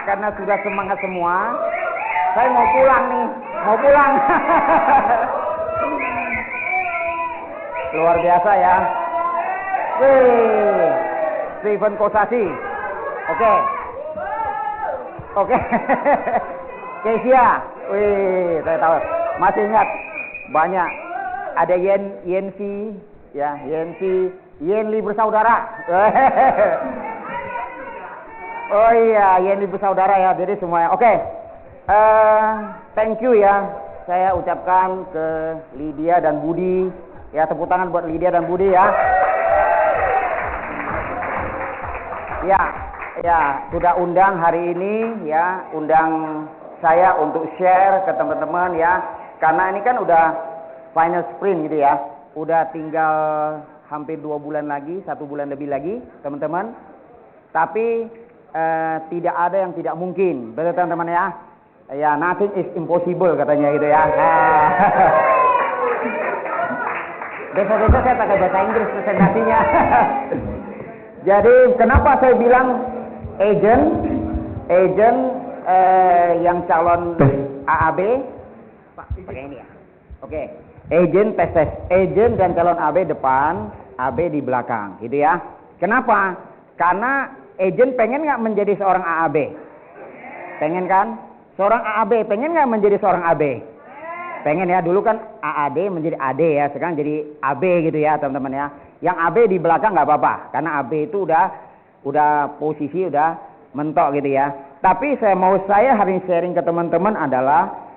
karena sudah semangat semua, saya mau pulang nih, mau pulang. Luar biasa ya. Wih, Stephen Kosasi. Oke. Kesia. Wih, saya tahu. Masih ingat banyak. Ada Yensi, ya, Yenli bersaudara. Oh iya, Yenli bersaudara ya. Jadi semuanya. Oke. Thank you ya. Saya ucapkan ke Lydia dan Budi. Ya, tepuk tangan buat Lydia dan Budi ya. Ya, sudah undang hari ini ya, undang saya untuk share ke teman-teman ya. Karena ini kan udah final sprint gitu ya. Udah tinggal hampir 2 bulan lagi, 1 bulan lebih lagi, teman-teman. Tapi tidak ada yang tidak mungkin, betul teman-teman ya. Ya, nothing is impossible katanya gitu ya. Besok-besok saya pakai bahasa Inggris presentasinya. Jadi kenapa saya bilang agent yang calon AAB pakai ini ya. Oke. Agent dan calon AB depan, AB di belakang, gitu ya. Kenapa? Karena agent pengen nggak menjadi seorang AAB? Pengen kan? Seorang AAB pengen nggak menjadi seorang AB? Pengen ya. Dulu kan AAD menjadi AD ya, sekarang jadi AB gitu ya teman-teman ya. Yang AB di belakang nggak apa-apa, karena AB itu udah posisi udah mentok gitu ya. Tapi saya hari ini sharing ke teman-teman adalah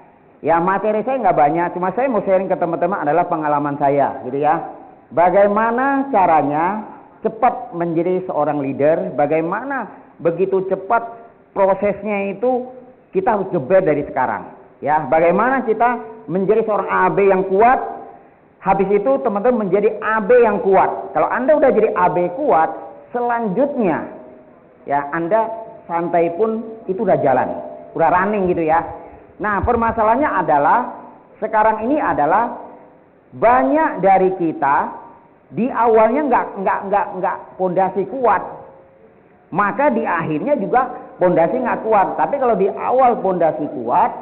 ya, materi saya nggak banyak, cuma saya mau sharing ke teman-teman adalah pengalaman saya gitu ya. Bagaimana caranya cepat menjadi seorang leader, bagaimana begitu cepat prosesnya itu kita harus geber dari sekarang ya. Bagaimana kita menjadi seorang AB yang kuat, habis itu teman-teman menjadi AB yang kuat. Kalau Anda udah jadi AB kuat, selanjutnya ya Anda santai pun itu udah jalan, udah running gitu ya. Nah, permasalahannya adalah sekarang ini adalah banyak dari kita di awalnya nggak pondasi kuat, maka di akhirnya juga pondasi nggak kuat. Tapi kalau di awal pondasi kuat,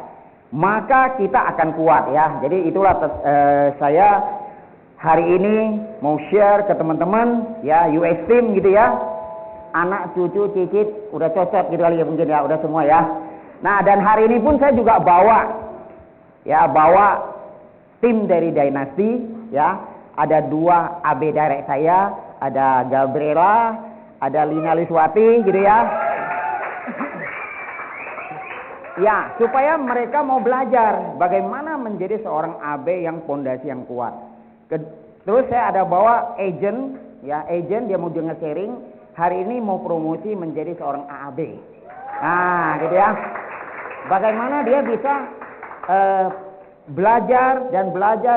maka kita akan kuat ya. Jadi itulah saya hari ini mau share ke teman-teman ya, US Team gitu ya. Anak, cucu, cicit udah cocok gitu kali ya mungkin ya, udah semua ya. Nah, dan hari ini pun saya juga bawa tim dari Dynasty ya. Ada 2 AB direct saya, ada Gabriela, ada Lina Liswati gitu ya. Ya, supaya mereka mau belajar bagaimana menjadi seorang AB yang pondasi yang kuat. Terus saya ada bawa agent dia mau dengar sharing. Hari ini mau promosi menjadi seorang AAB. Nah, gitu ya. Bagaimana dia bisa belajar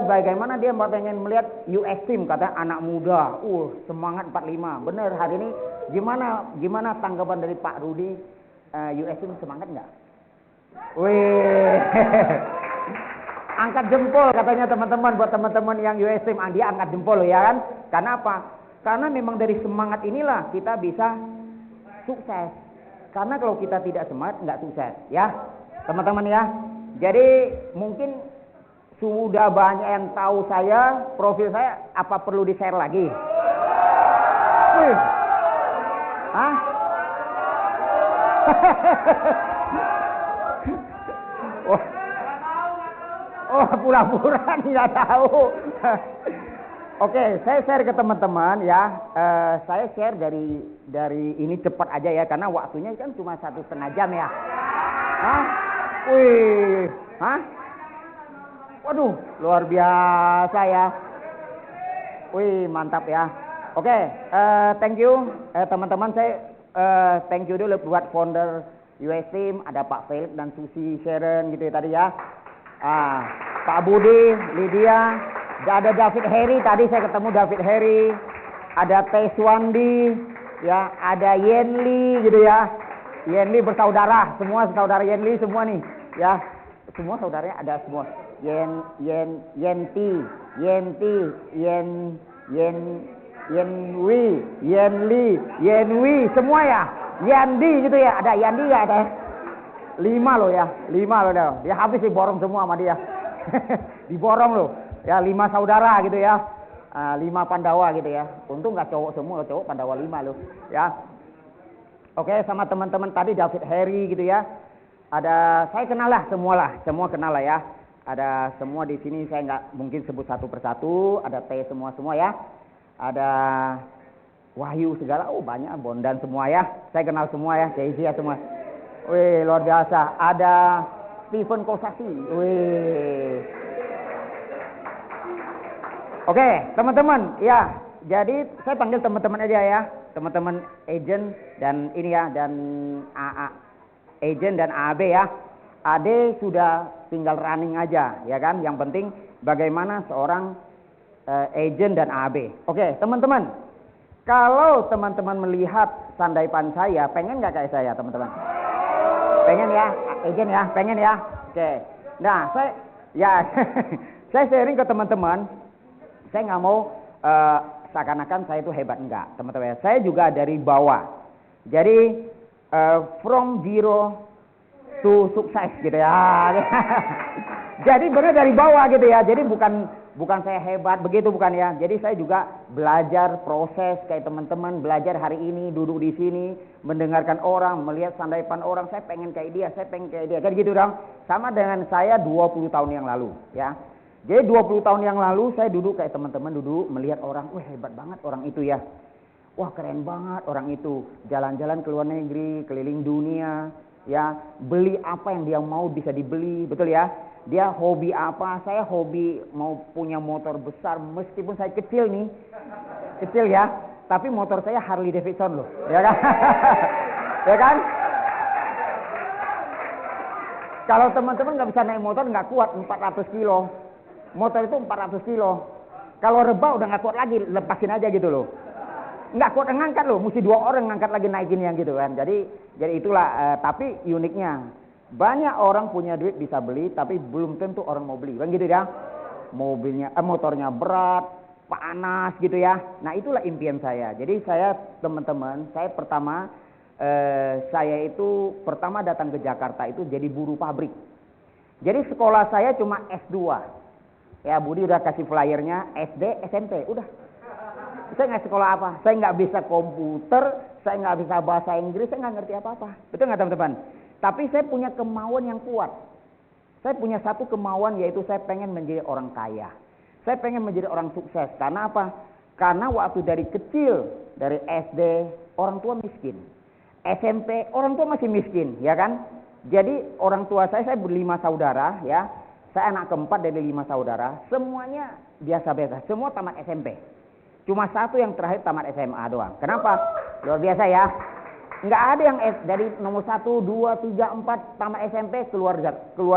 bagaimana dia pengen melihat US Team, kata anak muda, semangat 45. Bener, hari ini gimana tanggapan dari Pak Rudi, US Team semangat nggak? Wih. Angkat jempol katanya teman-teman, buat teman-teman yang US Team, dia angkat jempol ya kan? Karena apa? Karena memang dari semangat inilah kita bisa sukses. Karena kalau kita tidak semangat nggak sukses ya teman-teman ya. Jadi mungkin sudah banyak yang tahu saya, profil saya, apa perlu di share lagi? Wih. Hah? Pura-pura nggak tahu. Oke, saya share ke teman-teman ya. Saya share dari ini cepat aja ya, karena waktunya kan cuma 1,5 jam ya. Hah? Wih, hah? Waduh, luar biasa ya. Wih, mantap ya. Oke, thank you teman-teman. Saya thank you dulu buat founder US Team, ada Pak Felix dan Susi Sharon gitu ya tadi ya. Pak Budi, Lydia. Ada David Harry, tadi saya ketemu David Harry, ada Teswandi, ya, ada Yenli gitu ya. Yenli bersaudara, semua saudara Yenli semua nih, ya. Semua saudaranya ada semua. Yenli, Yenwi, semua ya. Yandi gitu ya, ada Yandi ya ada. 5 loh ya, 5 loh dah. Dia habis diborong semua sama dia. Diborong loh. Ya 5 saudara gitu ya. 5 Pandawa gitu ya. Untung nggak cowok semua, cowok Pandawa 5 loh. Ya. Oke, sama teman-teman tadi David Harry gitu ya. Ada saya kenal lah, semua kenal lah ya. Ada semua di sini, saya nggak mungkin sebut satu persatu. Ada T semua ya. Ada Wahyu segala, banyak, Bondan semua ya. Saya kenal semua ya, Casey ya semua. Wih, luar biasa. Ada Stephen Kosasi. Wih. Oke, teman-teman, ya. Jadi saya panggil teman-teman aja ya. Teman-teman agent dan ini ya, dan AA. Agent dan AB ya. AD sudah tinggal running aja, ya kan? Yang penting bagaimana seorang agent dan AB. Oke, teman-teman. Kalau teman-teman melihat sandaipan saya, pengen nggak kayak saya, teman-teman? Pengen ya, agent ya, pengen ya. Oke. Nah, saya ya saya sharing ke teman-teman. Saya nggak mau seakan-akan saya itu hebat, enggak, teman-teman. Saya juga dari bawah. Jadi from zero to sukses gitu ya. Jadi benar dari bawah gitu ya. Jadi bukan saya hebat begitu, bukan ya. Jadi saya juga belajar proses kayak teman-teman, belajar hari ini duduk di sini, mendengarkan orang, melihat sandaipan orang, saya pengen kayak dia, kan gitu dong. Sama dengan saya 20 tahun yang lalu ya. Jadi 20 tahun yang lalu saya duduk kayak teman-teman duduk melihat orang, wah hebat banget orang itu ya. Wah keren banget orang itu, jalan-jalan ke luar negeri, keliling dunia, ya, beli apa yang dia mau bisa dibeli, betul ya. Dia hobi apa, saya hobi mau punya motor besar, meskipun saya kecil nih, kecil ya, tapi motor saya Harley Davidson loh, ya kan? Ya kan? Kalau teman-teman nggak bisa naik motor, nggak kuat, 400 kilo, motor itu 400 kilo, kalau rebah udah nggak kuat lagi, lepasin aja gitu loh. Nggak kuat ngangkat loh, mesti 2 orang ngangkat lagi naikin yang gitu kan. Jadi itulah, tapi uniknya banyak orang punya duit bisa beli, tapi belum tentu orang mau beli, kan gitu ya. Mobilnya, motornya berat, panas gitu ya. Nah itulah impian saya. Jadi saya teman-teman, saya pertama pertama datang ke Jakarta itu jadi buruh pabrik. Jadi sekolah saya cuma S2. Ya Budi udah kasih flyernya SD, SMP, udah. Saya nggak sekolah apa, saya nggak bisa komputer, saya nggak bisa bahasa Inggris, saya nggak ngerti apa-apa. Betul nggak teman-teman? Tapi saya punya kemauan yang kuat. Saya punya satu kemauan, yaitu saya pengen menjadi orang kaya. Saya pengen menjadi orang sukses. Karena apa? Karena waktu dari kecil, dari SD, orang tua miskin. SMP, orang tua masih miskin, ya kan? Jadi orang tua saya ber5 saudara, ya. Saya anak keempat dari 5 saudara. Semuanya biasa-biasa, semua tamat SMP. Cuma satu yang terakhir tamat SMA doang. Kenapa? Luar biasa ya. Nggak ada yang dari nomor 1, 2, 3, 4 tamat SMP keluar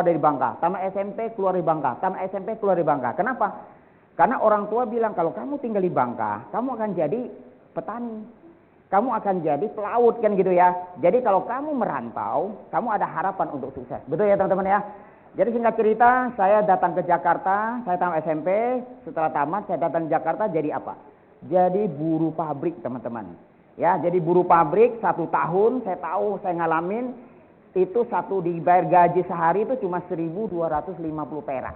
dari Bangka. Tamat SMP keluar dari Bangka. Tamat SMP keluar dari Bangka. Kenapa? Karena orang tua bilang kalau kamu tinggal di Bangka, kamu akan jadi petani. Kamu akan jadi pelaut kan gitu ya. Jadi kalau kamu merantau, kamu ada harapan untuk sukses. Betul ya teman-teman ya? Jadi singkat cerita, saya datang ke Jakarta, saya tamat SMP, setelah tamat saya datang ke Jakarta jadi apa? Jadi buruh pabrik teman-teman. Ya, jadi buruh pabrik 1 tahun, saya tahu, saya ngalamin itu dibayar gaji sehari itu cuma 1.250 perak.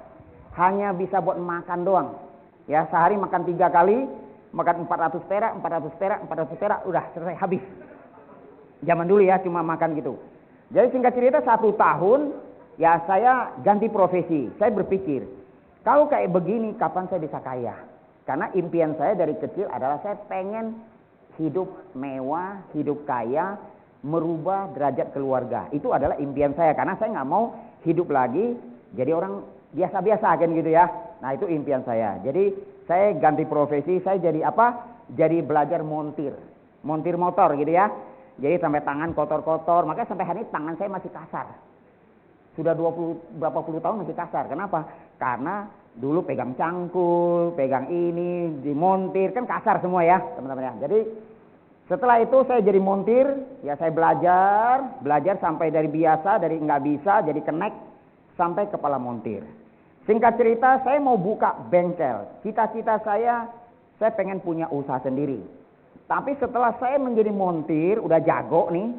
Hanya bisa buat makan doang. Ya, sehari makan 3 kali, makan 400 perak, 400 perak, 400 perak, udah selesai habis. Zaman dulu ya cuma makan gitu. Jadi singkat cerita 1 tahun, ya saya ganti profesi. Saya berpikir, kalau kayak begini kapan saya bisa kaya? Karena impian saya dari kecil adalah saya pengen hidup mewah, hidup kaya, merubah derajat keluarga. Itu adalah impian saya. Karena saya nggak mau hidup lagi jadi orang biasa-biasa kan gitu ya. Nah itu impian saya. Jadi saya ganti profesi, saya jadi apa? Jadi belajar montir motor gitu ya. Jadi sampai tangan kotor-kotor. Makanya sampai hari ini tangan saya masih kasar. Sudah berapa puluh tahun masih kasar. Kenapa? Karena dulu pegang cangkul, pegang ini, dimontir, kan kasar semua ya teman-teman ya. Jadi setelah itu saya jadi montir, ya saya belajar sampai dari biasa, dari nggak bisa, jadi kenek, sampai kepala montir. Singkat cerita, saya mau buka bengkel. Cita-cita saya pengen punya usaha sendiri. Tapi setelah saya menjadi montir, udah jago nih,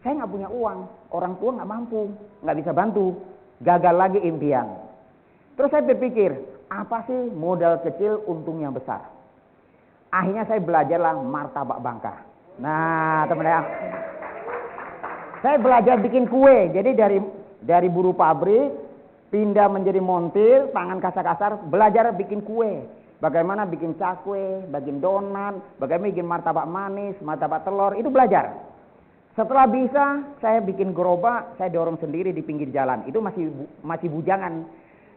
saya nggak punya uang, orang tua nggak mampu, nggak bisa bantu, gagal lagi impian. Terus saya berpikir, apa sih modal kecil untungnya besar? Akhirnya saya belajarlah martabak bangka. Nah, teman-teman, saya belajar bikin kue. Jadi dari buruh pabrik pindah menjadi montir, tangan kasar-kasar, belajar bikin kue. Bagaimana bikin cakwe, bikin donat, bagaimana bikin martabak manis, martabak telur, itu belajar. Setelah bisa, saya bikin gerobak, saya dorong sendiri di pinggir jalan. Itu masih bujangan,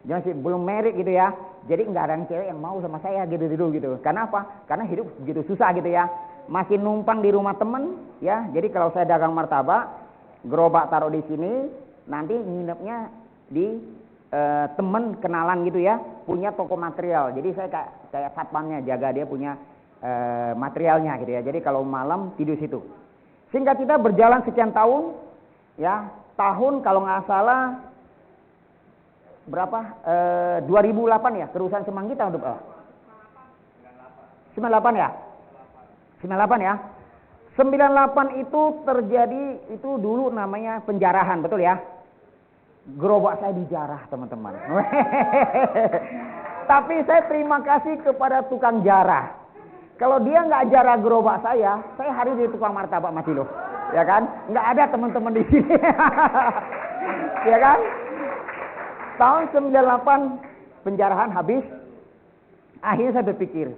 masih belum merit gitu ya. Jadi nggak ada yang cewek yang mau sama saya gitu gitu. Karena apa? Karena hidup begitu susah gitu ya. Masih numpang di rumah temen ya. Jadi kalau saya dagang martabak, gerobak taruh di sini, nanti nginepnya di temen kenalan gitu ya, punya toko material. Jadi saya kayak satpamnya, jaga dia punya materialnya gitu ya. Jadi kalau malam tidur situ. Singkat kita berjalan sekian tahun, ya tahun kalau nggak salah berapa? 2008 ya, kerusuhan Semanggi tahun 98 ya, 98 ya. 98 itu terjadi, itu dulu namanya penjarahan, betul ya? Gerobak saya dijarah teman-teman. Tapi saya terima kasih kepada tukang jarah. Kalau dia nggak jarah gerobak saya hari di tukang martabak mati loh, ya kan? Nggak ada teman-teman di sini, ya kan? Tahun 98 penjarahan habis. Akhirnya saya berpikir,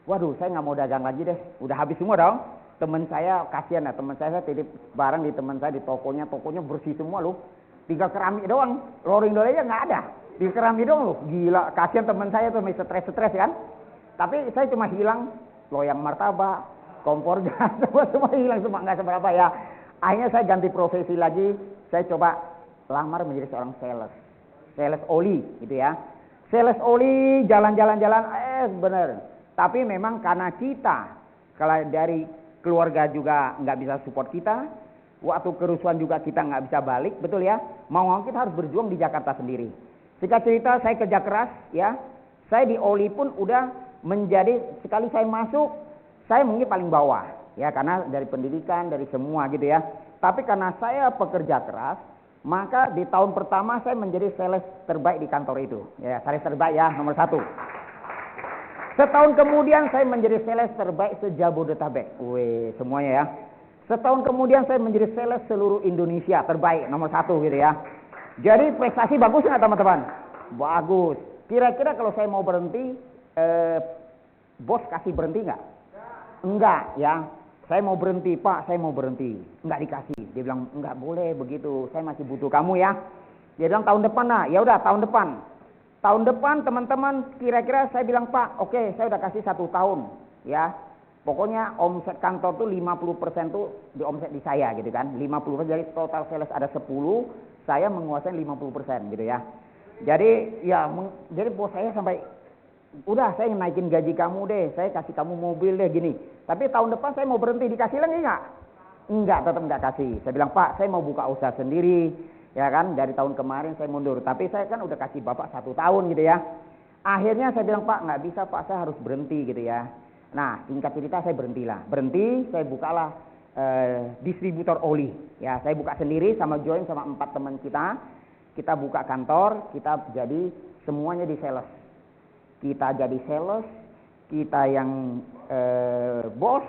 waduh saya nggak mau dagang lagi deh, udah habis semua dong. Teman saya kasihan ya, teman saya titip barang di teman saya di tokonya bersih semua loh. Tinggal keramik doang, loring-loringnya nggak ada. Di keramik doang loh, gila, kasihan teman saya tuh masih stres kan. Tapi saya cuma hilang loyang martabak, kompor gas, semua hilang, semua nggak seberapa ya. Akhirnya saya ganti profesi lagi, saya coba lamar menjadi seorang sales oli gitu ya. Sales oli, jalan-jalan bener. Tapi memang karena kita, kalau dari keluarga juga nggak bisa support kita, waktu kerusuhan juga kita nggak bisa balik, betul ya. Mau kita harus berjuang di Jakarta sendiri. Singkat cerita saya kerja keras ya. Saya di oli pun udah menjadi, sekali saya masuk, saya mungkin paling bawah ya, karena dari pendidikan, dari semua gitu ya. Tapi karena saya pekerja keras, maka di tahun pertama saya menjadi sales terbaik di kantor itu. Ya, sales terbaik ya, nomor 1. Setahun kemudian saya menjadi sales terbaik se-Jabodetabek. Wih, semuanya ya. Setahun kemudian saya menjadi sales seluruh Indonesia terbaik, nomor 1 gitu ya. Jadi prestasi bagus nggak teman-teman? Bagus. Kira-kira kalau saya mau berhenti, bos kasih berhenti nggak? Enggak ya. Saya mau berhenti Pak, saya mau berhenti. Enggak dikasih. Dia bilang enggak boleh begitu. Saya masih butuh kamu ya. Dia bilang tahun depan lah. Ya udah tahun depan. Tahun depan teman-teman kira-kira saya bilang Pak, oke, saya udah kasih 1 tahun ya. Pokoknya omset kantor tuh 50% tuh di omset di saya gitu kan. 50% dari total sales ada 10, saya menguasai 50% gitu ya. Jadi ya jadi bos saya sampai udah saya naikin gaji kamu deh, saya kasih kamu mobil deh gini. Tapi tahun depan saya mau berhenti, dikasih lagi nggak? Enggak, tetap nggak kasih. Saya bilang Pak, saya mau buka usaha sendiri, ya kan? Dari tahun kemarin saya mundur, tapi saya kan udah kasih bapak 1 tahun gitu ya. Akhirnya saya bilang Pak, nggak bisa Pak, saya harus berhenti gitu ya. Nah, singkat cerita saya berhenti, saya bukalah distributor oli. Ya, saya buka sendiri sama join sama 4 teman kita. Kita buka kantor, kita jadi semuanya di sales. Kita jadi sales, kita yang bos,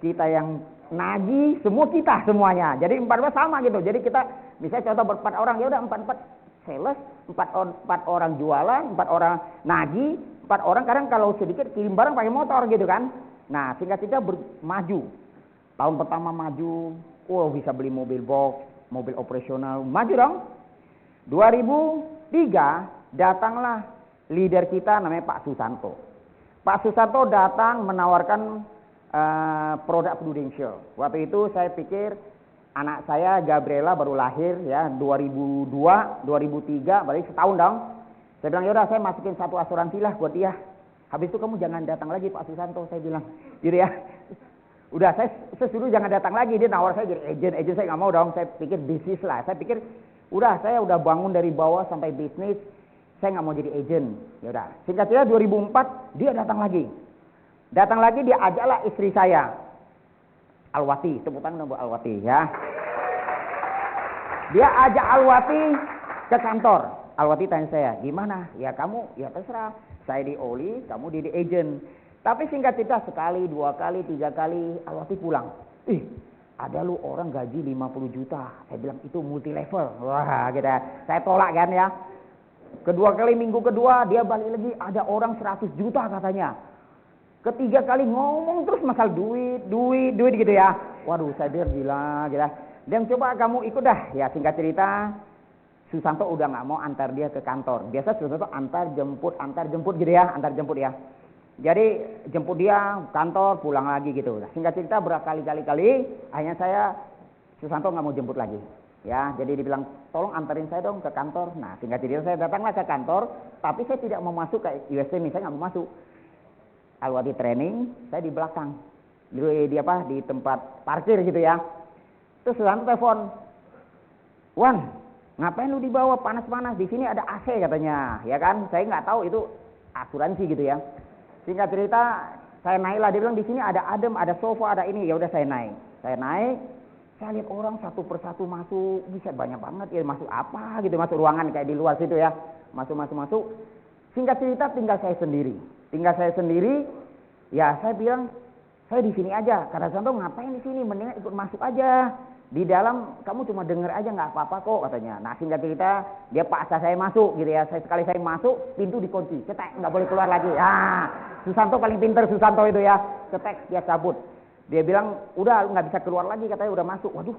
kita yang nagih, semua kita semuanya. Jadi 4 sama gitu. Jadi kita misalnya contoh ber-4 orang, ya udah 4 sales, 4 orang jualan, 4 orang nagih, 4 orang kadang kalau sedikit kirim barang pakai motor gitu kan. Nah, singkat cerita maju. Tahun pertama maju, bisa beli mobil box, mobil operasional, maju dong. 2003 datanglah leader kita namanya Pak Susanto. Pak Susanto datang menawarkan produk Prudential. Waktu itu saya pikir anak saya Gabriela baru lahir ya 2002, 2003, berarti setahun dong. Saya bilang yaudah saya masukin 1 asuransi lah buat dia. Habis itu kamu jangan datang lagi Pak Susanto, saya bilang gitu ya. Udah saya suruh jangan datang lagi, dia nawar saya jadi agent saya nggak mau dong. Saya pikir bisnis lah, saya pikir saya udah bangun dari bawah sampai bisnis, saya nggak mau jadi agent. Ya udah, singkat cerita 2004 dia datang lagi dia ajaklah istri saya Alwati, sebutan nama Alwati ya. Dia ajak Alwati ke kantor. Alwati tanya saya, gimana? Ya kamu, ya terserah. Saya di Oli, kamu di agent. Tapi singkat cerita, sekali, 2 kali, 3 kali, Alwati pulang. Ada lu orang gaji 50 juta. Saya bilang, itu multi level. Wah, gitu ya. Saya tolak kan ya. Kedua kali, minggu kedua, dia balik lagi, ada orang 100 juta katanya. Ketiga kali ngomong terus masalah duit gitu ya. Waduh, saya bilang gila. Dan coba kamu ikut dah. Ya singkat cerita, Susanto udah nggak mau antar dia ke kantor. Biasa Susanto antar jemput gitu ya, antar jemput ya. Jadi jemput dia kantor, pulang lagi gitu. Nah, singkat cerita berkali-kali, akhirnya Susanto nggak mau jemput lagi. Ya, jadi dibilang tolong anterin saya dong ke kantor. Nah, singkat cerita saya datanglah ke kantor, tapi saya tidak mau masuk ke UST, saya nggak mau masuk. Alwati training, saya di belakang, di tempat parkir gitu ya. Terus Susanto telepon, Wan, ngapain lu di bawah panas-panas? Di sini ada AC katanya, ya kan? Saya nggak tahu itu asuransi gitu ya. Singkat cerita, saya naiklah. Dia bilang di sini ada adem, ada sofa, ada ini. Ya udah saya naik. Saya lihat orang satu persatu masuk, bisa banyak banget ya, masuk apa gitu, masuk ruangan kayak di luar situ ya. Masuk. Singkat cerita tinggal saya sendiri. Ya saya bilang saya di sini aja. Kata Santo, ngapain di sini? Mendingan ikut masuk aja. Di dalam kamu cuma denger aja, nggak apa-apa kok katanya. Nah singkat cerita dia paksa saya masuk gitu ya. Sekali saya masuk, pintu dikunci, cetek, nggak boleh keluar lagi. Susanto paling pinter, Susanto itu ya. Cetek, dia cabut. Dia bilang udah nggak bisa keluar lagi, katanya udah masuk. Waduh.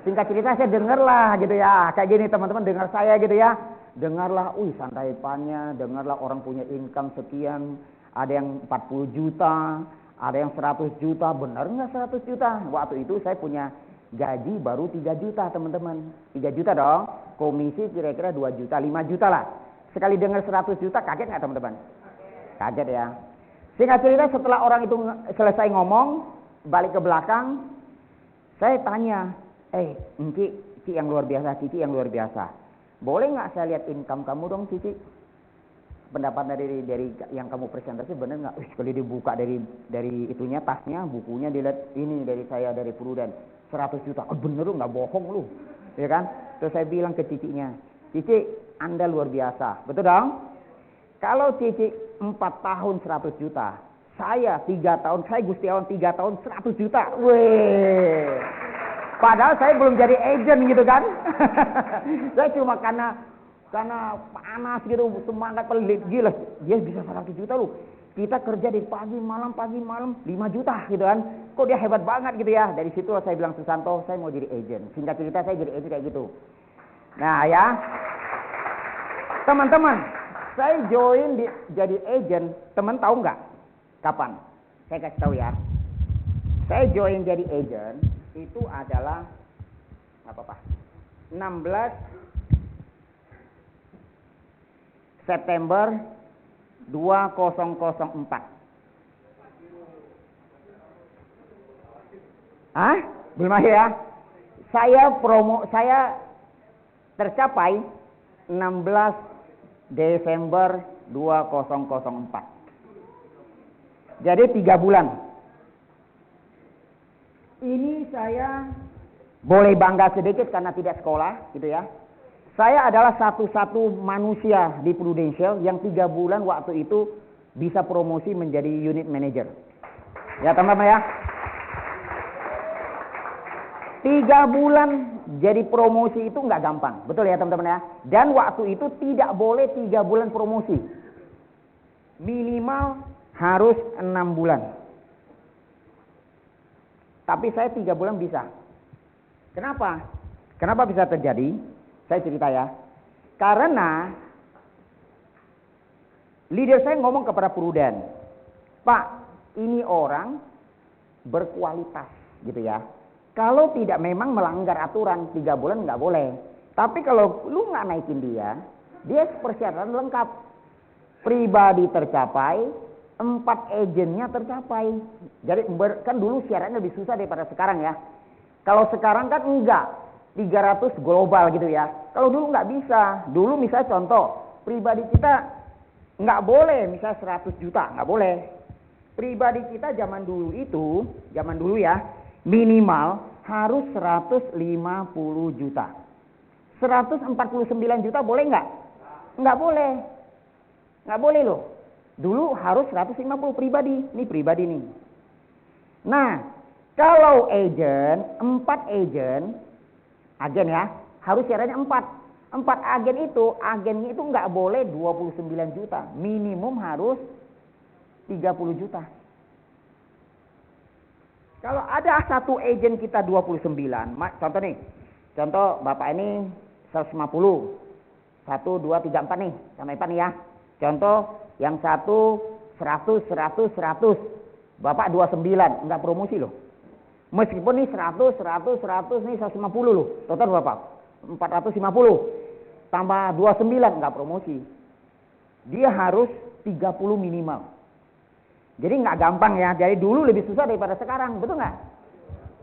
Singkat cerita saya dengarlah gitu ya. Kayak gini teman-teman, dengar saya gitu ya. Dengarlah, santai pannya, dengarlah orang punya income sekian, ada yang 40 juta, ada yang 100 juta, benar nggak 100 juta? Waktu itu saya punya gaji baru 3 juta teman-teman, 3 juta dong, komisi kira-kira 2 juta, 5 juta lah. Sekali dengar 100 juta, kaget nggak teman-teman? Kaget ya. Singkat cerita setelah orang itu selesai ngomong, balik ke belakang, saya tanya, Cici yang luar biasa. Boleh nggak saya lihat income kamu dong, Cici? Pendapat dari yang kamu presentasi bener nggak? Kalau dibuka dari itunya, tasnya, bukunya dilihat, ini dari saya, dari Prudent, 100 juta. Bener lu, nggak bohong lu, ya kan? Terus saya bilang ke Cicinya, Cici, Anda luar biasa, betul dong? Kalau Cici 4 tahun 100 juta, saya 3 tahun, saya Gustiawan 3 tahun 100 juta. Weh. Padahal saya belum jadi agent gitu kan. Saya cuma karena panas gitu, semangat pelit, gila. Dia bisa 100 juta lu. Kita kerja di pagi malam 5 juta gitu kan. Kok dia hebat banget gitu ya. Dari situ saya bilang Susanto, saya mau jadi agent. Singkat cerita saya jadi agent kayak gitu. Nah ya. Teman-teman, saya join jadi agent, teman tahu nggak? Kapan? Saya kasih tahu ya. Saya join jadi agent itu adalah 16 September 2004. Belum akhir ya. Saya tercapai 16 Desember 2004. Jadi 3 bulan. Ini saya boleh bangga sedikit karena tidak sekolah gitu ya. Saya adalah satu-satu manusia di Prudential yang 3 bulan waktu itu bisa promosi menjadi unit manager. Ya teman-teman ya. 3 bulan jadi promosi itu nggak gampang. Betul ya teman-teman ya. Dan waktu itu tidak boleh 3 bulan promosi. Minimal harus 6 bulan. Tapi saya 3 bulan bisa. Kenapa? Kenapa bisa terjadi? Saya cerita ya. Karena leader saya ngomong kepada Prudent, Pak, ini orang berkualitas gitu ya. Kalau tidak memang melanggar aturan 3 bulan nggak boleh. Tapi kalau lu nggak naikin dia persyaratan lengkap. Pribadi tercapai, 4 agennya tercapai. Jadi kan dulu syaratnya lebih susah daripada sekarang ya. Kalau sekarang kan enggak, 300 global gitu ya. Kalau dulu nggak bisa. Dulu misalnya contoh, pribadi kita nggak boleh misalnya 100 juta, nggak boleh. Pribadi kita zaman dulu ya, Minimal harus 150 juta. 149 juta boleh nggak? Nggak boleh. Nggak boleh loh. Dulu harus 150 pribadi. Ini pribadi nih. Nah, kalau agen, 4 agen ya, harus syaratnya 4. 4 agennya itu nggak boleh 29 juta. Minimum harus 30 juta. Kalau ada satu agen kita 29, contoh nih. Contoh Bapak ini 150. 1, 2, 3, 4 nih. Sampai 4 nih ya. Contoh yang satu 100. Bapak 29, enggak promosi loh. Meskipun nih 100 nih 150 loh. Total berapa? 450. Tambah 29 enggak promosi. Dia harus 30 minimal. Jadi enggak gampang ya. Jadi dulu lebih susah daripada sekarang, betul enggak?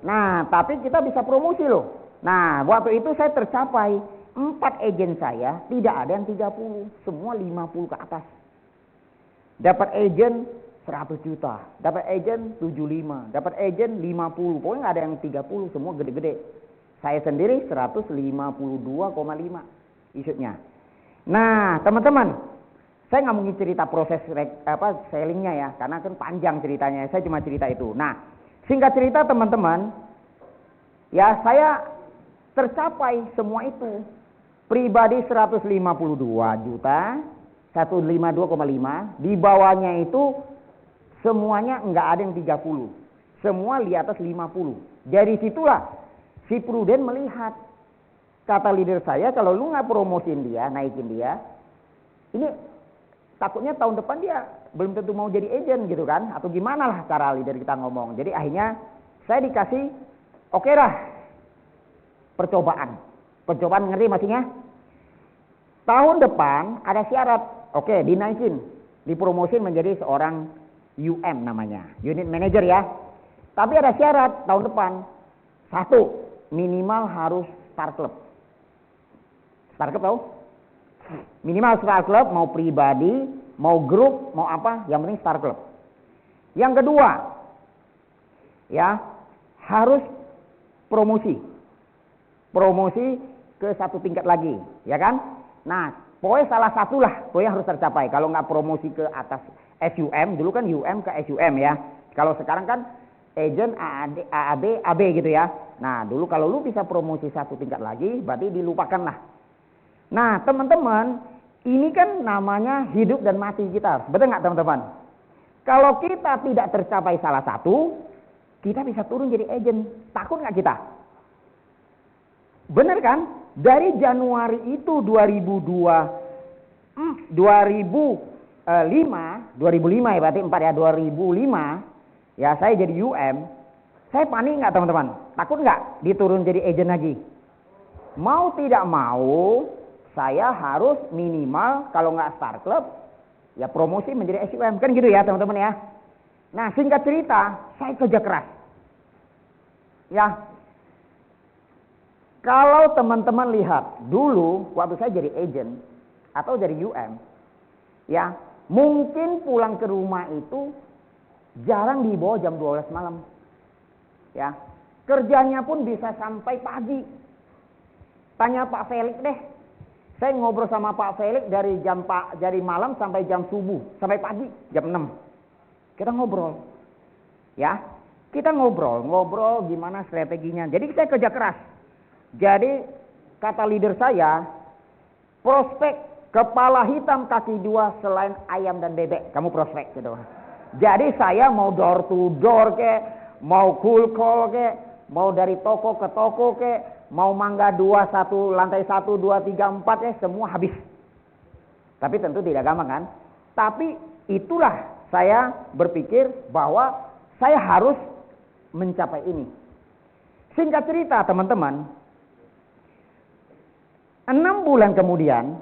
Nah, tapi kita bisa promosi loh. Nah, waktu itu saya tercapai 4 agen saya tidak ada yang 30, semua 50 ke atas. Dapat agen 100 juta, dapat agen 75, dapat agen 50, pokoknya nggak ada yang 30, semua gede-gede. Saya sendiri 152,5 isunya. Nah, teman-teman, saya nggak mungkin cerita proses sellingnya ya, karena kan panjang ceritanya. Saya cuma cerita itu. Nah, singkat cerita teman-teman, ya saya tercapai semua itu. Pribadi 152 juta. 152,5, di bawahnya itu semuanya enggak ada yang 30, semua di atas 50. Dari situlah si Pruden melihat, kata leader saya, kalau lu nggak promosin dia, naikin dia, ini takutnya tahun depan dia belum tentu mau jadi agent gitu kan, atau gimana lah cara leader kita ngomong. Jadi akhirnya saya dikasih oke lah, percobaan ngerti maksudnya. Tahun depan ada syarat. Oke, dinaikin, dipromosin menjadi seorang UM namanya, unit manager ya. Tapi ada syarat tahun depan. 1, minimal harus Star Club. Star Club tahu? Minimal Star Club, mau pribadi, mau grup, mau apa, yang penting Star Club. Yang kedua, ya harus promosi ke satu tingkat lagi, ya kan? Nah, pokoknya salah satu lah, pokoknya harus tercapai. Kalau nggak promosi ke atas SUM, dulu kan UM ke SUM ya. Kalau sekarang kan agent AAB, AB gitu ya. Nah, dulu kalau lu bisa promosi satu tingkat lagi, berarti dilupakan lah. Nah, teman-teman, ini kan namanya hidup dan mati kita. Betul nggak teman-teman? Kalau kita tidak tercapai salah satu, kita bisa turun jadi agent. Takut nggak kita? Bener kan? Dari Januari itu 2005 ya, berarti 4 ya, 2005 ya saya jadi UM. Saya panik nggak teman-teman? Takut nggak diturun jadi agent lagi? Mau tidak mau saya harus minimal kalau nggak Star Club ya promosi menjadi SUM, kan gitu ya teman-teman ya. Nah, singkat cerita, saya kerja keras ya. Kalau teman-teman lihat dulu waktu saya jadi agent atau jadi UM, ya mungkin pulang ke rumah itu jarang di bawah jam 12 malam, ya kerjanya pun bisa sampai pagi. Tanya Pak Felix deh, saya ngobrol sama Pak Felix dari malam sampai jam subuh, sampai pagi jam 6. Kita ngobrol, ya kita ngobrol gimana strateginya. Jadi saya kerja keras. Jadi kata leader saya, prospek kepala hitam kaki 2 selain ayam dan bebek, kamu prospek gitu. Jadi saya mau door to door ke, mau cool call ke, mau dari toko ke toko ke, mau mangga 2, 1, lantai 1, 2, 3, 4 ya semua habis. Tapi tentu tidak gampang kan? Tapi itulah saya berpikir bahwa saya harus mencapai ini. Singkat cerita teman-teman, 6 bulan kemudian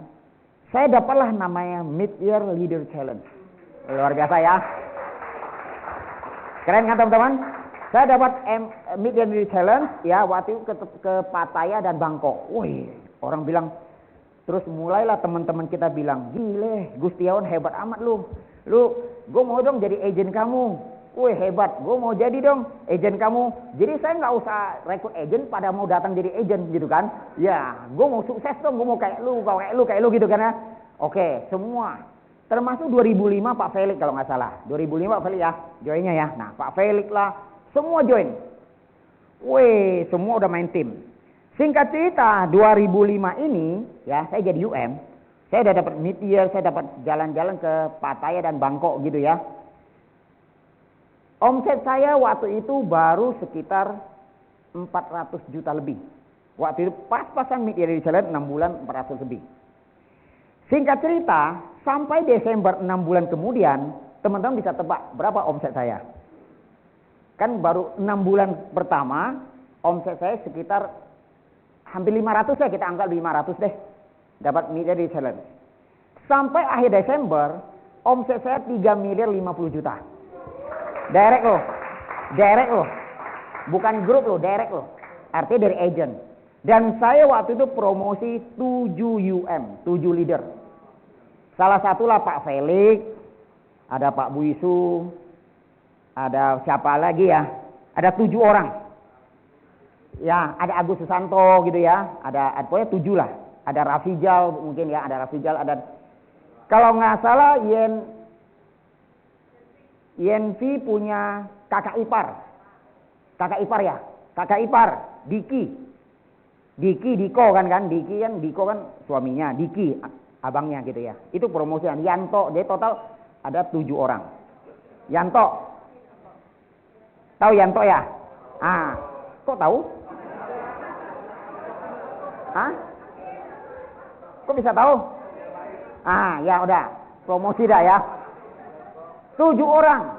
saya dapatlah namanya Mid-Year Leader Challenge. Luar biasa ya. Keren kan teman-teman? Saya dapat Mid-Year Leader Challenge ya waktu itu ke Pattaya dan Bangkok. Wih, orang bilang, terus mulailah teman-teman kita bilang, gile Gustiawan hebat amat lu. Gue mau dong jadi agent kamu. Wih hebat, gue mau jadi dong agent kamu. Jadi saya nggak usah rekrut agent pada mau datang jadi agent gitu kan. Ya, gue mau sukses dong, gue mau kayak lu, kayak lu gitu kan ya. Oke, semua. Termasuk 2005 Pak Felix kalau nggak salah. 2005 Pak Felix ya, joinnya ya. Nah Pak Felix lah, semua join. Wih, semua udah main tim. Singkat cerita, 2005 ini ya saya jadi UM. Saya udah dapat mid year, saya dapat jalan-jalan ke Pattaya dan Bangkok gitu ya. Omset saya waktu itu baru sekitar 400 juta lebih. Waktu itu pas-pasan mid year challenge 6 bulan 400 lebih. Singkat cerita, sampai Desember 6 bulan kemudian, teman-teman bisa tebak berapa omset saya. Kan baru 6 bulan pertama, omset saya sekitar hampir 500 ya, kita anggap 500 deh. Dapat mid year challenge. Sampai akhir Desember, omset saya 3 miliar 50 juta. Direct loh. Bukan grup loh, direct loh. Artinya dari agent. Dan saya waktu itu promosi 7 UM, 7 leader. Salah satulah Pak Felix, ada Pak Buisu, ada siapa lagi ya? Ada 7 orang. Ya, ada Agus Susanto gitu ya. Ada pokoknya 7 lah. Ada Rafijal mungkin ya, ada Rafijal, ada kalau nggak salah Yenvi punya kakak ipar ya, kakak ipar Diki, Diko kan Diko kan suaminya, Diki abangnya gitu ya. Itu promosian. Yanto, dia total ada 7 orang. Yanto, tahu Yanto ya? Ah, kok tahu? Hah? Kok bisa tahu? Ah, ya udah, promosi dah ya. 7 orang.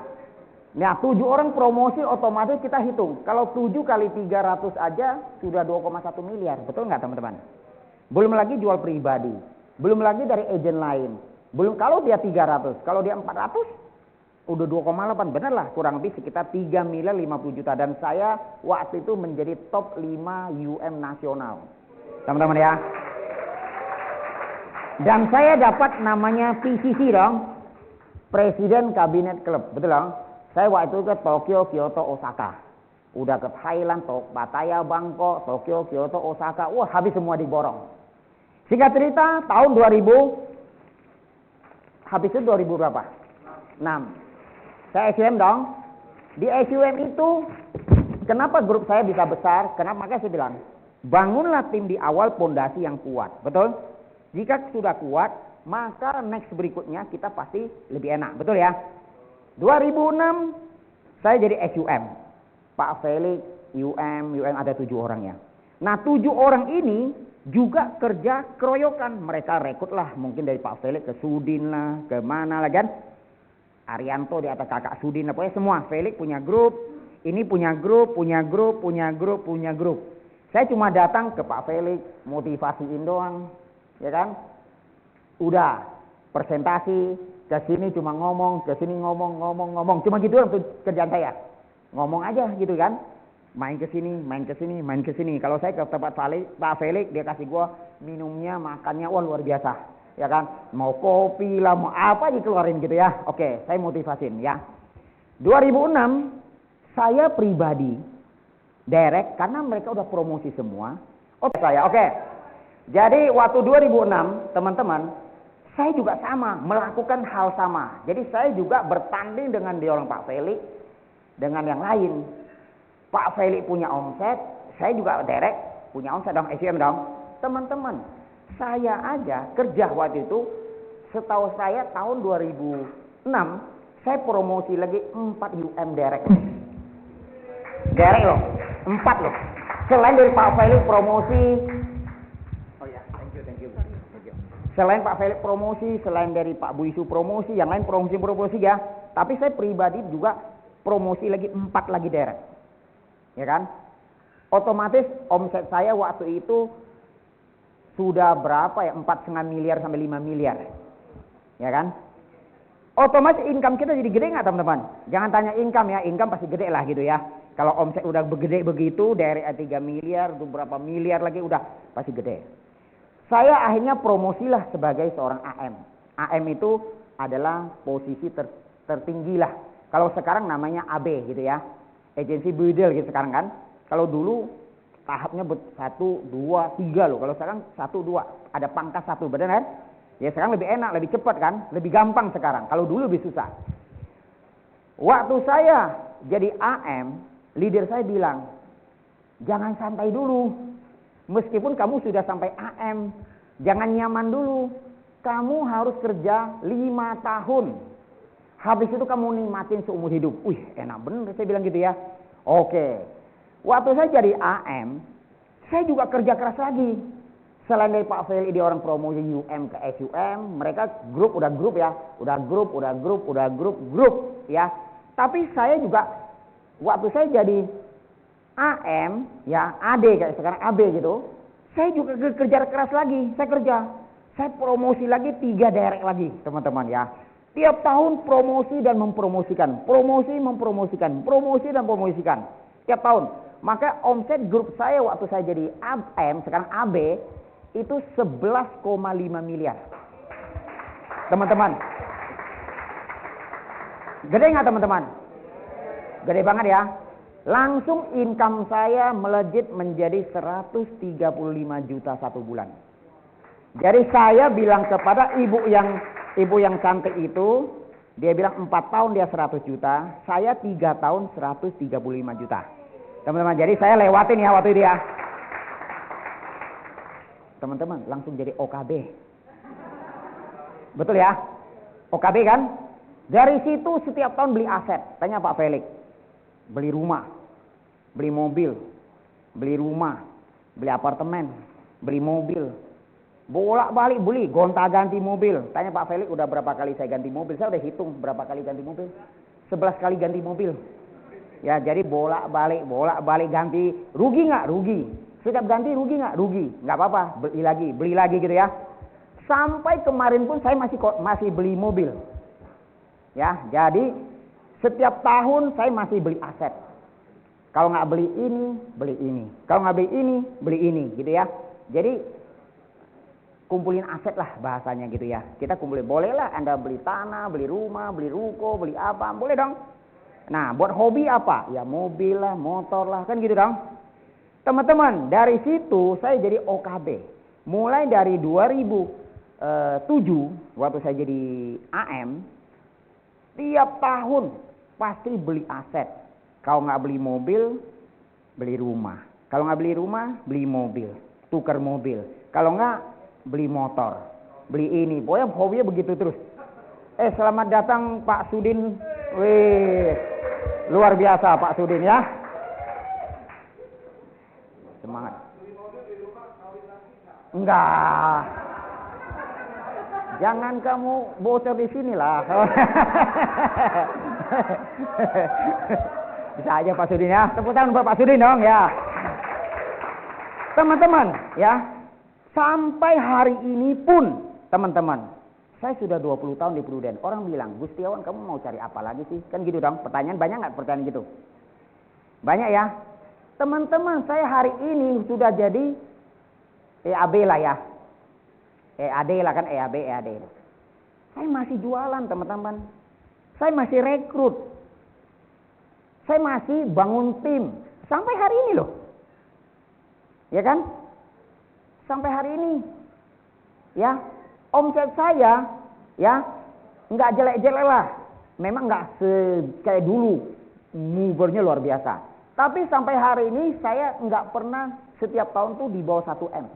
Nah, 7 orang promosi otomatis kita hitung. Kalau 7 kali 300 aja sudah 2,1 miliar. Betul nggak teman-teman? Belum lagi jual pribadi. Belum lagi dari agen lain. Belum kalau dia 300, kalau dia 400 udah 2,8. Bener lah, kurang lebih sekitar 3 miliar 50 juta. Dan saya waktu itu menjadi top 5 UM nasional. Teman-teman ya. Dan saya dapat namanya PCC dong. Presiden Kabinet Klub. Betul dong? Saya waktu itu ke Tokyo, Kyoto, Osaka. Udah ke Thailand, Pattaya, Bangkok, Tokyo, Kyoto, Osaka. Wah, habis semua diborong. Singkat cerita, tahun 2000, habis itu 2000 berapa? 6. Saya SUM dong. Di SUM itu, kenapa grup saya bisa besar? Kenapa? Makanya saya bilang, bangunlah tim di awal pondasi yang kuat. Betul? Jika sudah kuat, maka next berikutnya kita pasti lebih enak. Betul ya? 2006 saya jadi SUM. Pak Felix, UM ada 7 orang ya. Nah 7 orang ini juga kerja keroyokan. Mereka rekrut lah mungkin dari Pak Felix ke Sudin lah, ke mana lah kan. Arianto di atas kakak Sudin lah. Pokoknya semua. Felix punya grup, ini punya grup. Saya cuma datang ke Pak Felix, motivasiin doang. Ya kan? Udah presentasi ke sini cuma ngomong, ke sini ngomong. Cuma gitu doang tuh kerjaan saya. Ngomong aja gitu kan. Main ke sini. Kalau saya ke tempat Pak Felix, dia kasih gua minumnya, makannya wah luar biasa. Ya kan? Mau kopi lah, mau apa dikeluarin gitu ya. Oke, saya motivasin ya. 2006 saya pribadi direct karena mereka udah promosi semua. Oke. Jadi waktu 2006 teman-teman, saya juga sama, melakukan hal sama. Jadi saya juga bertanding dengan dia orang Pak Felix, dengan yang lain. Pak Felix punya omset, saya juga direct punya omset dong, SUM dong. Teman-teman, saya aja kerja waktu itu, setahu saya tahun 2006, saya promosi lagi 4 UM direct. Direct loh, 4 loh. Selain dari Pak Felix promosi, selain Pak Felix promosi, selain dari Pak Buisu promosi, yang lain promosi ya. Tapi saya pribadi juga promosi lagi 4 lagi direct. Ya kan? Otomatis omset saya waktu itu sudah berapa ya? 4,5 miliar sampai 5 miliar. Ya kan? Otomatis income kita jadi gede nggak teman-teman? Jangan tanya income ya, income pasti gede lah gitu ya. Kalau omset udah gede begitu, dari 3 miliar, itu berapa miliar lagi udah pasti gede. Saya akhirnya promosilah sebagai seorang AM. AM itu adalah posisi tertinggi lah Kalau sekarang namanya AB gitu ya. Agensi Budel gitu sekarang kan. Kalau dulu tahapnya 1, 2, 3 loh. Kalau sekarang 1, 2, ada pangkas 1, benar kan? Ya sekarang lebih enak, lebih cepat kan? Lebih gampang sekarang. Kalau dulu lebih susah. Waktu saya jadi AM, leader saya bilang, jangan santai dulu. Meskipun kamu sudah sampai AM, jangan nyaman dulu. Kamu harus kerja 5 tahun. Habis itu kamu nikmatin seumur hidup. Wih, enak bener saya bilang gitu ya. Oke. Waktu saya jadi AM, saya juga kerja keras lagi. Selain dari Pak Feli, dia orang promosi UM ke SUM, mereka udah grup ya. Tapi saya juga waktu saya jadi AM ya, AD kayak sekarang AB gitu, saya juga kerja keras lagi. Saya promosi lagi 3 direct lagi, teman-teman ya. Tiap tahun promosi dan mempromosikan, promosi dan mempromosikan tiap tahun. Maka omset grup saya waktu saya jadi AM, sekarang AB, itu 11,5 miliar. Teman-teman. Gede nggak teman-teman? Gede banget ya. Langsung income saya melejit menjadi 135 juta satu bulan. Jadi saya bilang kepada ibu yang cantik itu, dia bilang 4 tahun dia 100 juta, saya 3 tahun 135 juta. Teman-teman, jadi saya lewatin ya waktu itu ya. Teman-teman, langsung jadi OKB. Betul ya? OKB kan? Dari situ setiap tahun beli aset. Tanya Pak Felix. Beli rumah, beli mobil, beli rumah, beli apartemen, beli mobil. Bolak-balik beli, gonta-ganti mobil. Tanya Pak Felix, udah berapa kali saya ganti mobil? Saya udah hitung berapa kali ganti mobil. 11 kali ganti mobil. Ya, jadi bolak-balik ganti. Rugi nggak? Rugi. Setiap ganti rugi nggak? Rugi. Nggak apa-apa, beli lagi gitu ya. Sampai kemarin pun saya masih beli mobil. Ya, jadi setiap tahun saya masih beli aset. Kalau nggak beli ini, beli ini. Kalau nggak beli ini, beli ini, gitu ya. Jadi kumpulin aset lah bahasanya gitu ya. Kita kumpulin, boleh lah Anda beli tanah, beli rumah, beli ruko, beli apa, boleh dong. Nah, buat hobi apa? Ya mobil lah, motor lah, kan gitu dong. Teman-teman, dari situ saya jadi OKB. Mulai dari 2007, waktu saya jadi AM, tiap tahun pasti beli aset. Kalau nggak beli mobil, beli rumah. Kalau nggak beli rumah, beli mobil. Tukar mobil. Kalau nggak, beli motor. Beli ini. Pokoknya hobinya begitu terus. Selamat datang Pak Sudin. Wih, luar biasa Pak Sudin ya. Semangat. Enggak. Jangan kamu bocor di sini lah. Bisa aja Pak Sudin ya. Tepuk tangan buat Pak Sudin dong ya. Teman-teman ya. Sampai hari ini pun teman-teman. Saya sudah 20 tahun di Prudent. Orang bilang, Gustiawan kamu mau cari apa lagi sih? Kan gitu dong. Pertanyaan banyak nggak pertanyaan gitu? Banyak ya. Teman-teman, saya hari ini sudah jadi EAB lah ya. EAD lah kan, EAB, EAD. Saya masih jualan teman-teman. Saya masih rekrut. Saya masih bangun tim. Sampai hari ini loh. Ya kan? Sampai hari ini. Ya. Omset saya, ya, nggak jelek-jelek lah. Memang nggak kayak dulu. Movernya luar biasa. Tapi sampai hari ini saya nggak pernah setiap tahun tuh di bawah 1 M.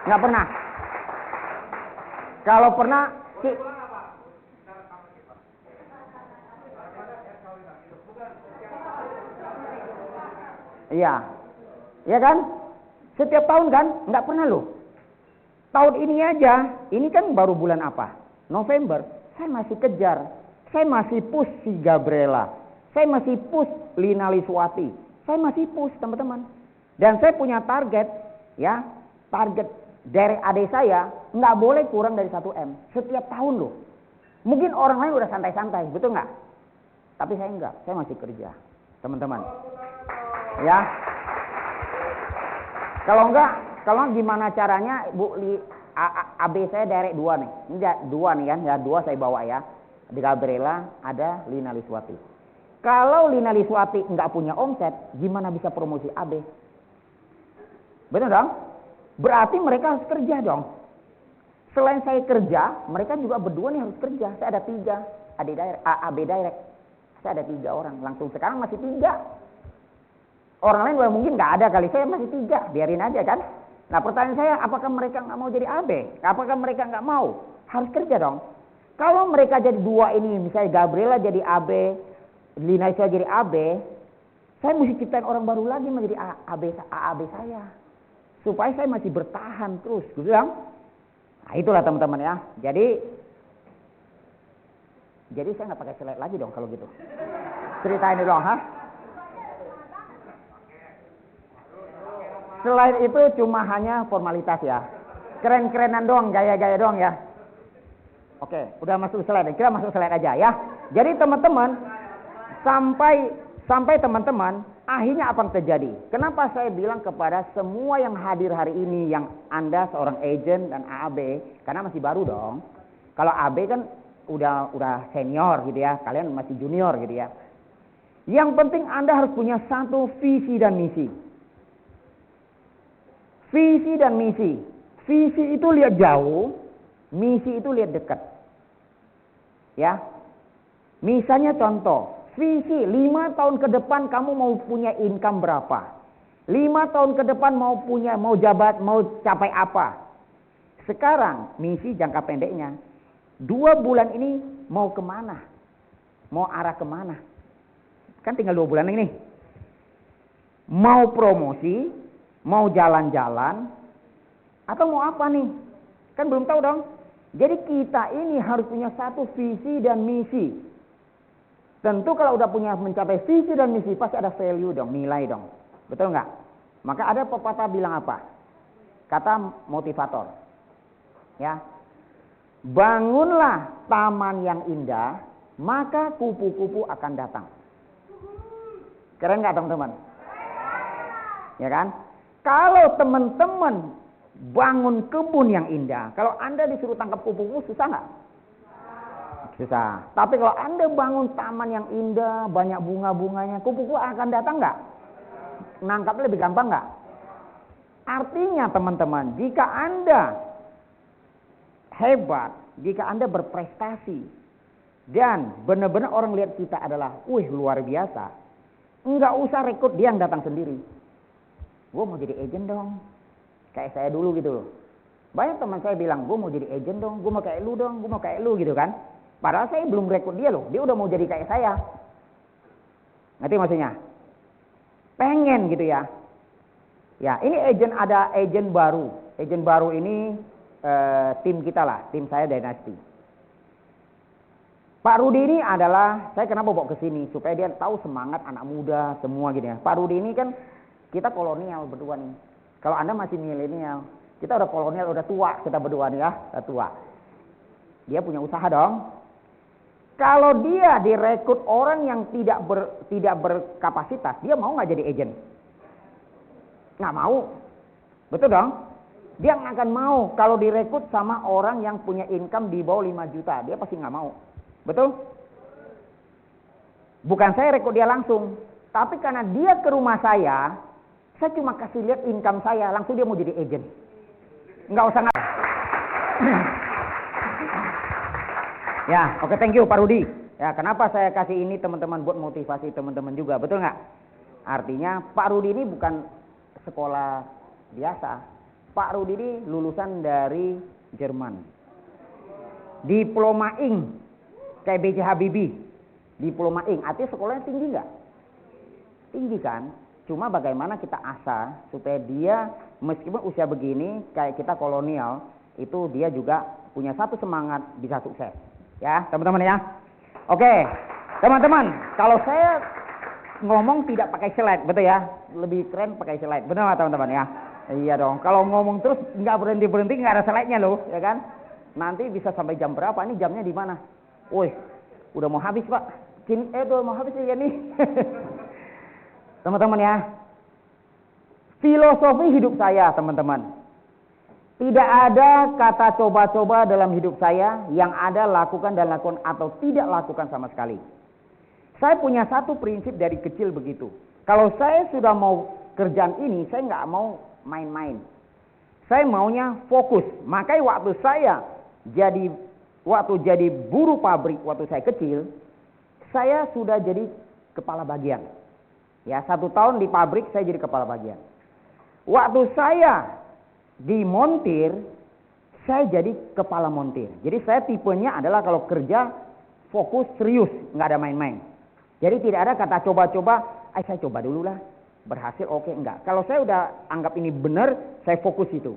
Nggak pernah. Kalau pernah iya. Iya kan? Setiap tahun kan? Nggak pernah loh. Tahun ini aja, ini kan baru bulan apa? November. Saya masih kejar. Saya masih push si Gabriela. Saya masih push Lina Liswati. Saya masih push teman-teman. Dan saya punya target, ya, target dari adik saya nggak boleh kurang dari 1 M setiap tahun loh. Mungkin orang lain udah santai-santai, betul nggak? Tapi saya enggak, saya masih kerja, teman-teman. Ya. Kalau gimana caranya, Bu AB saya direct 2 nih. Ini 2 nih kan, ya 2 saya bawa ya. di Gabriela ada Lina Liswati. Kalau Lina Liswati nggak punya omset, gimana bisa promosi AB? Benar dong? Berarti mereka harus kerja dong. Selain saya kerja, mereka juga berdua nih harus kerja. Saya ada 3 AB direct. Saya ada 3 orang. Langsung sekarang masih 3. Orang lain mungkin nggak ada kali. Saya masih 3. Biarin aja kan. Nah pertanyaan saya, apakah mereka nggak mau jadi AB? Apakah mereka nggak mau? Harus kerja dong. Kalau mereka jadi 2 ini, misalnya Gabriela jadi AB, Lina saya jadi AB, saya mesti ciptain orang baru lagi menjadi AAB saya. Supaya saya masih bertahan terus. Gue bilang, nah itulah teman-teman ya. Jadi saya nggak pakai slide lagi dong kalau gitu. Ceritain dong, ha? Slide itu cuma hanya formalitas ya. Keren-kerenan doang, gaya-gaya doang ya. Oke, udah masuk slide. Kita masuk slide aja ya. Jadi teman-teman, sampai teman-teman, akhirnya apa yang terjadi? Kenapa saya bilang kepada semua yang hadir hari ini, yang Anda seorang agent dan AAB, karena masih baru dong. Kalau AB kan udah senior gitu ya, kalian masih junior gitu ya. Yang penting Anda harus punya satu visi dan misi. Visi dan misi. Visi itu lihat jauh, misi itu lihat dekat. Ya. Misalnya contoh, visi 5 tahun ke depan kamu mau punya income berapa? 5 tahun ke depan mau capai apa? Sekarang misi jangka pendeknya, 2 bulan ini mau kemana? Mau arah kemana? Kan tinggal 2 bulan ini. Mau promosi, mau jalan-jalan, atau mau apa nih? Kan belum tahu dong. Jadi kita ini harus punya satu visi dan misi. Tentu kalau udah punya mencapai visi dan misi, pasti ada value dong, nilai dong. Betul nggak? Maka ada pepatah bilang apa? Kata motivator. Ya. Bangunlah taman yang indah, maka kupu-kupu akan datang. Keren nggak teman-teman? Ya kan? Kalau teman-teman bangun kebun yang indah, kalau Anda disuruh tangkap kupu-kupu, susah nggak? Susah. Tapi kalau Anda bangun taman yang indah, banyak bunga-bunganya, kupu-kupu akan datang nggak? Nangkapnya lebih gampang nggak? Artinya teman-teman, jika Anda hebat, jika Anda berprestasi, dan benar-benar orang lihat kita adalah, wih luar biasa, nggak usah rekrut, dia yang datang sendiri. Gue mau jadi agent dong, kayak saya dulu gitu loh. Banyak teman saya bilang, gue mau jadi agent dong, gue mau kayak lu dong, gue mau kayak lu gitu kan. Padahal saya belum rekrut dia loh, dia udah mau jadi kayak saya. Ngerti maksudnya? Pengen gitu ya. Ya, ini ada agent baru. Agent baru ini tim kita lah, tim saya Dynasty. Pak Rudi ini adalah, saya kenapa bawa ke sini supaya dia tahu semangat anak muda semua gitu ya. Pak Rudi ini kan kita kolonial berdua nih. Kalau Anda masih milenial, kita udah kolonial, udah tua kita berdua nih ya, udah tua. Dia punya usaha dong. Kalau dia direkrut orang yang tidak berkapasitas, dia mau nggak jadi agent? Nggak mau, betul dong? Dia nggak akan mau kalau direkrut sama orang yang punya income di bawah 5 juta, dia pasti nggak mau, betul? Bukan saya rekrut dia langsung, tapi karena dia ke rumah saya cuma kasih lihat income saya, langsung dia mau jadi agent. Nggak usah Ya, oke, thank you Pak Rudi. Ya, kenapa saya kasih ini teman-teman buat motivasi teman-teman juga, betul nggak? Artinya Pak Rudi ini bukan sekolah biasa. Pak Rudi ini lulusan dari Jerman. Diploma Ing, kayak B.J. Habibie. Diploma Ing, artinya sekolahnya tinggi nggak? Tinggi kan? Cuma bagaimana kita asah supaya dia meskipun usia begini kayak kita kolonial, itu dia juga punya satu semangat bisa sukses. Ya, teman-teman ya. Oke, teman-teman, kalau saya ngomong tidak pakai slide, betul ya? Lebih keren pakai slide, benar nggak teman-teman ya? Iya dong. Kalau ngomong terus nggak berhenti nggak ada slide-nya loh, ya kan? Nanti bisa sampai jam berapa? Ini jamnya di mana? Woi, udah mau habis Pak. Udah mau habis ya nih. Teman-teman ya. Filosofi hidup saya, teman-teman. Tidak ada kata coba-coba dalam hidup saya, yang ada lakukan dan lakukan atau tidak lakukan sama sekali. Saya punya satu prinsip dari kecil begitu. Kalau saya sudah mau kerjaan ini, saya nggak mau main-main. Saya maunya fokus. Makanya waktu jadi buruh pabrik waktu saya kecil, saya sudah jadi kepala bagian. Ya, 1 tahun di pabrik saya jadi kepala bagian. Waktu saya di montir, saya jadi kepala montir. Jadi saya tipenya adalah kalau kerja fokus serius, nggak ada main-main. Jadi tidak ada kata coba-coba, saya coba dulu lah, berhasil oke, enggak. Kalau saya udah anggap ini benar, saya fokus itu.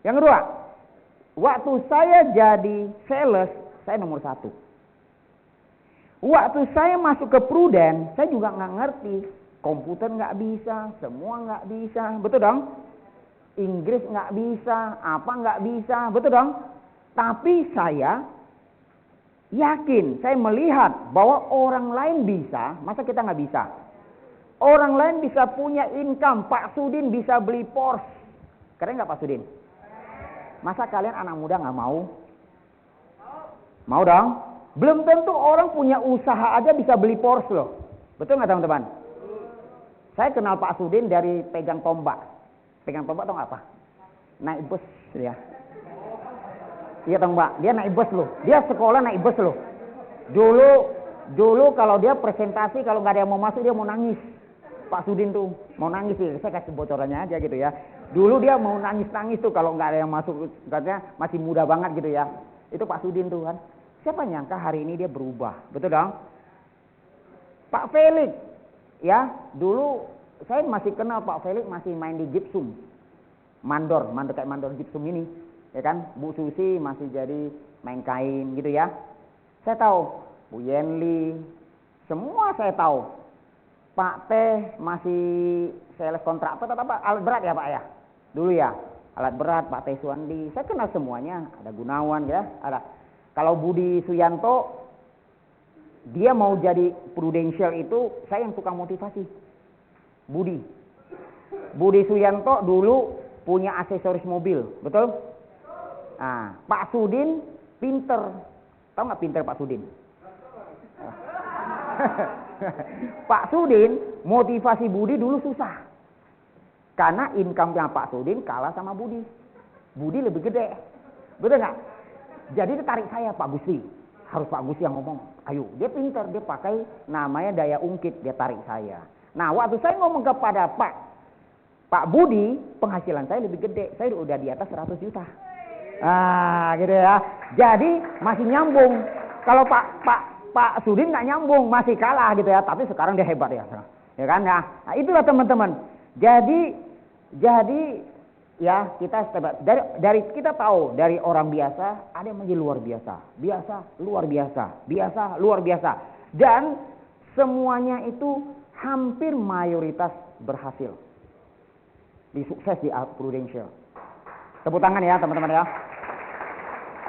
Yang kedua, waktu saya jadi sales, saya nomor 1. Waktu saya masuk ke Prudent, saya juga nggak ngerti. Komputer nggak bisa, semua nggak bisa, betul dong? Inggris nggak bisa, apa nggak bisa, betul dong? Tapi saya yakin, saya melihat bahwa orang lain bisa, masa kita nggak bisa? Orang lain bisa punya income, Pak Sudin bisa beli Porsche. Keren nggak Pak Sudin? Masa kalian anak muda nggak mau? Mau dong? Belum tentu orang punya usaha aja bisa beli Porsche loh. Betul nggak teman-teman? Saya kenal Pak Sudin dari pegang tombak. Pegang tombak tau nggak apa? Naik bus ya. Iya tombak, dia naik bus loh. Dia sekolah naik bus loh. Dulu kalau dia presentasi, kalau nggak ada yang mau masuk dia mau nangis. Pak Sudin tuh mau nangis sih. Saya kasih bocorannya aja gitu ya. Dulu dia mau nangis tuh kalau nggak ada yang masuk, katanya masih muda banget gitu ya. Itu Pak Sudin tuh kan. Siapa nyangka hari ini dia berubah, betul dong? Pak Felix, ya dulu saya masih kenal Pak Felix masih main di Gypsum, mandor kayak mandor Gypsum ini, ya kan? Bu Susi masih jadi main kain gitu ya. Saya tahu Bu Yenli, semua saya tahu. Pak Teh masih sales kontraktor atau apa? Alat berat ya Pak ya? Dulu ya, alat berat Pak Teh Suwandi. Saya kenal semuanya. Ada Gunawan ya, ada. Kalau Budi Suyanto, dia mau jadi Prudential itu, saya yang tukang motivasi. Budi Suyanto dulu punya aksesoris mobil, betul? Nah, Pak Sudin pinter. Tahu nggak pinter Pak Sudin? Pak Sudin motivasi Budi dulu susah. Karena income-nya Pak Sudin kalah sama Budi. Budi lebih gede. Betul nggak? Jadi dia tarik saya, Pak Gusti. Harus Pak Gusti yang ngomong. Ayo, dia pinter, dia pakai namanya daya ungkit, dia tarik saya. Nah, waktu saya ngomong kepada Pak Budi, penghasilan saya lebih gede. Saya udah di atas 100 juta. Ah, gitu ya. Jadi masih nyambung. Kalau Pak Sudin nggak nyambung, masih kalah gitu ya. Tapi sekarang dia hebat ya. Ya kan? Nah, itulah teman-teman. Jadi ya kita dari kita tahu dari orang biasa ada yang menjadi luar biasa, luar biasa. Dan semuanya itu hampir mayoritas berhasil. Sukses di Prudential. Tepuk tangan ya teman-teman ya.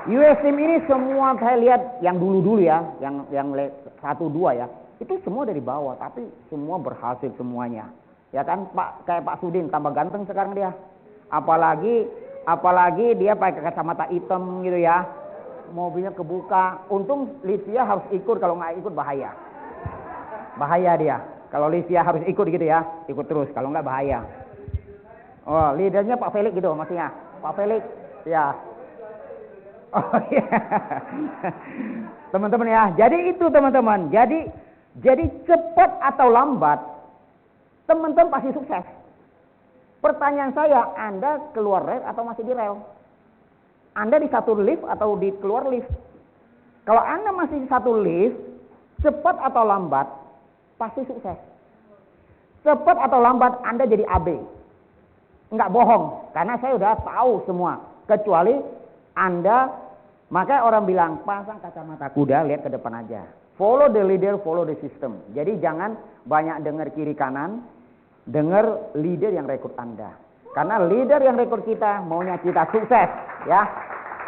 USM ini semua saya lihat yang dulu-dulu ya, yang 1, 2 ya, itu semua dari bawah tapi semua berhasil semuanya. Ya kan kayak Pak Sudin tambah ganteng sekarang dia. Apalagi dia pakai kacamata hitam gitu ya. Mobilnya kebuka. Untung Livia harus ikut, kalau nggak ikut bahaya. Bahaya dia. Kalau Livia harus ikut gitu ya, ikut terus. Kalau nggak bahaya. Oh, leadernya Pak Felix gitu maksudnya. Pak Felix, ya. Oh iya. Teman-teman ya. Jadi itu teman-teman. Jadi cepat atau lambat, teman-teman pasti sukses. Pertanyaan saya, Anda keluar rel atau masih di rel? Anda di satu lift atau di keluar lift? Kalau Anda masih di satu lift, cepat atau lambat, pasti sukses. Cepat atau lambat Anda jadi AB. Enggak bohong, karena saya udah tahu semua. Kecuali Anda, makanya orang bilang, pasang kacamata kuda, lihat ke depan aja. Follow the leader, follow the system. Jadi jangan banyak dengar kiri kanan, dengar leader yang rekrut Anda. Karena leader yang rekrut kita maunya kita sukses, ya.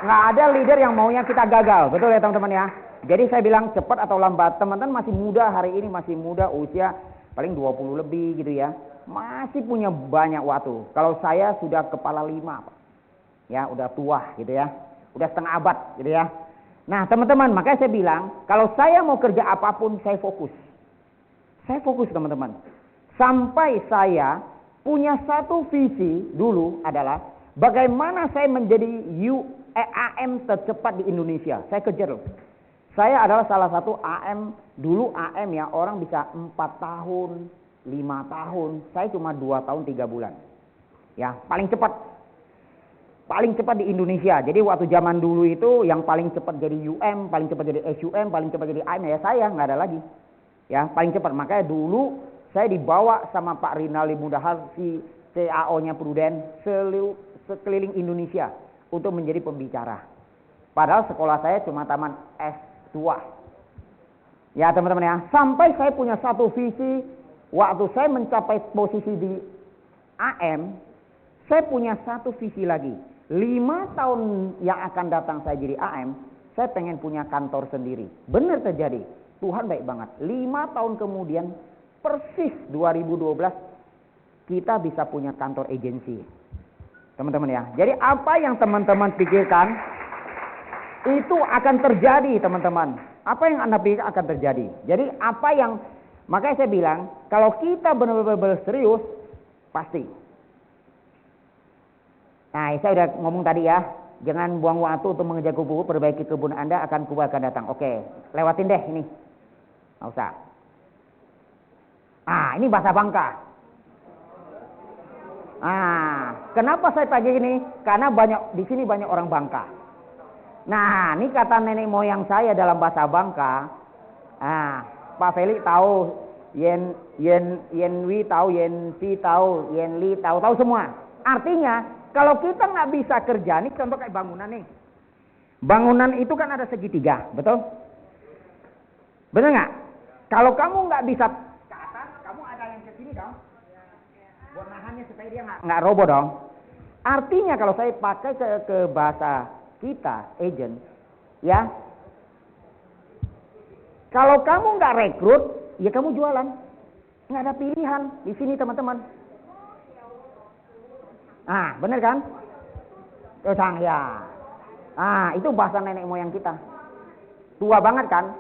Nggak ada leader yang maunya kita gagal, betul ya teman-teman ya. Jadi saya bilang cepat atau lambat, teman-teman masih muda hari ini, masih muda, usia paling 20 lebih gitu ya. Masih punya banyak waktu. Kalau saya sudah kepala 5, Pak. Ya, udah tua gitu ya. Udah setengah abad gitu ya. Nah, teman-teman, makanya saya bilang, kalau saya mau kerja apapun, saya fokus. Saya fokus, teman-teman. Sampai saya punya satu visi dulu adalah bagaimana saya menjadi AM tercepat di Indonesia. Saya kejar loh. Saya adalah salah satu AM, dulu AM ya, orang bisa 4 tahun, 5 tahun. Saya cuma 2 tahun 3 bulan. Ya, paling cepat. Paling cepat di Indonesia. Jadi waktu zaman dulu itu yang paling cepat jadi UM, paling cepat jadi SUM, paling cepat jadi AM ya saya, nggak ada lagi. Ya, paling cepat. Makanya dulu saya dibawa sama Pak Rinaldi Mudahar, si CAO-nya Pruden, sekeliling Indonesia untuk menjadi pembicara. Padahal sekolah saya cuma taman S2. Ya teman-teman ya, sampai saya punya satu visi, waktu saya mencapai posisi di AM, saya punya satu visi lagi. 5 tahun yang akan datang saya jadi AM, saya pengen punya kantor sendiri. Benar terjadi. Tuhan baik banget. 5 tahun kemudian, persis 2012, kita bisa punya kantor agensi. Teman-teman ya. Jadi apa yang teman-teman pikirkan, itu akan terjadi teman-teman. Apa yang Anda pikirkan akan terjadi. Jadi apa yang, makanya saya bilang, kalau kita benar-benar serius, pasti. Nah, saya udah ngomong tadi ya, jangan buang waktu untuk mengejar kupu-kupu, perbaiki kebun Anda, akan kubu akan datang. Oke, lewatin deh ini. Nggak usah. Ini bahasa Bangka. Kenapa saya tanya ini? Karena di sini banyak orang Bangka. Nah, ini kata nenek moyang saya dalam bahasa Bangka. Pak Felix tahu, Yen Wi tahu, Yen Si tahu, Yen Li tahu semua. Artinya, kalau kita nggak bisa kerja, nih contoh kayak bangunan nih. Bangunan itu kan ada segitiga, betul? Betul nggak? Kalau kamu nggak bisa ke atas, kamu ada yang ke sini dong. Buat nahannya supaya dia nggak roboh dong. Artinya kalau saya pakai ke bahasa kita, agent, ya. Kalau kamu nggak rekrut, ya kamu jualan. Nggak ada pilihan di sini teman-teman. Bener kan? Tosang ya. Itu bahasa nenek moyang kita. Tua banget kan?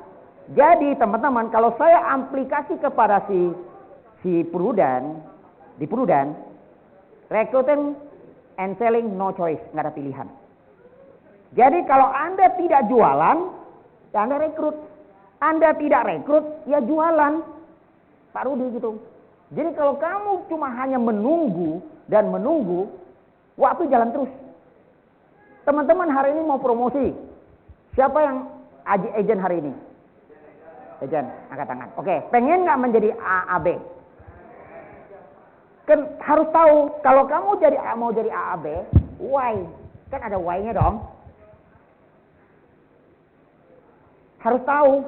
Jadi teman-teman, kalau saya aplikasi kepada si Pruden, di Pruden, recruiting and selling no choice, nggak ada pilihan. Jadi kalau Anda tidak jualan, ya Anda rekrut. Anda tidak rekrut, ya jualan. Pak Rudi gitu. Jadi kalau kamu cuma hanya menunggu dan menunggu, waktu jalan terus. Teman-teman hari ini mau promosi. Siapa yang agent hari ini? Agent, angkat tangan. Oke, pengen nggak menjadi AAB? Kan harus tahu, kalau kamu mau jadi AAB, why? Kan ada why-nya dong. Harus tahu.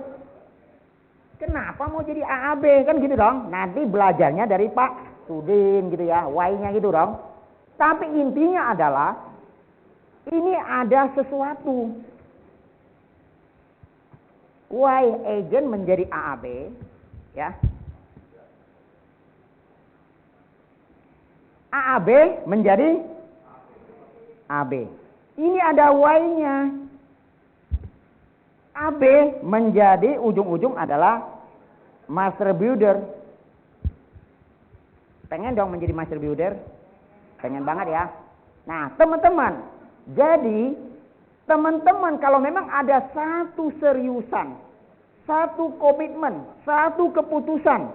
Kenapa mau jadi AAB? Kan gitu dong. Nanti belajarnya dari Pak Sudin gitu ya, why-nya gitu dong. Tapi intinya adalah ini ada sesuatu. Why agent menjadi AAB, ya. AAB menjadi AB. Ini ada why-nya. AB menjadi ujung-ujung adalah master builder. Pengen dong menjadi master builder? Pengen banget ya. Nah teman-teman, jadi teman-teman kalau memang ada satu seriusan, satu komitmen, satu keputusan,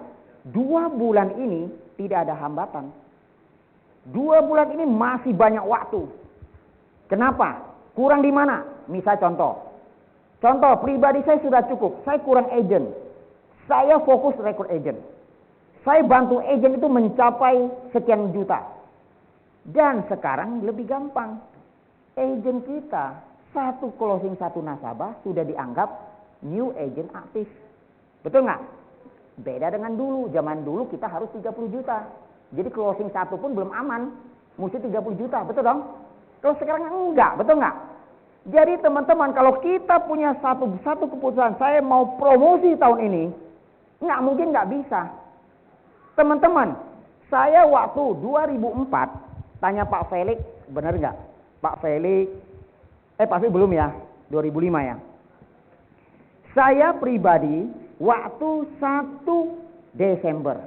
2 bulan ini tidak ada hambatan. 2 bulan ini masih banyak waktu. Kenapa? Kurang di mana? Misal contoh pribadi saya sudah cukup, saya kurang agent. Saya fokus rekrut agent. Saya bantu agent itu mencapai sekian juta. Dan sekarang lebih gampang. Agent kita, satu closing satu nasabah sudah dianggap new agent aktif. Betul nggak? Beda dengan dulu. Zaman dulu kita harus 30 juta. Jadi closing satu pun belum aman. Mesti 30 juta. Betul dong? Kalau sekarang enggak. Betul nggak? Jadi teman-teman, kalau kita punya satu keputusan, saya mau promosi tahun ini, nggak mungkin nggak bisa. Teman-teman, saya waktu 2004 tanya Pak Felix, benar nggak? Pak Felix, Pak Felix belum ya, 2005 ya. Saya pribadi waktu 1 Desember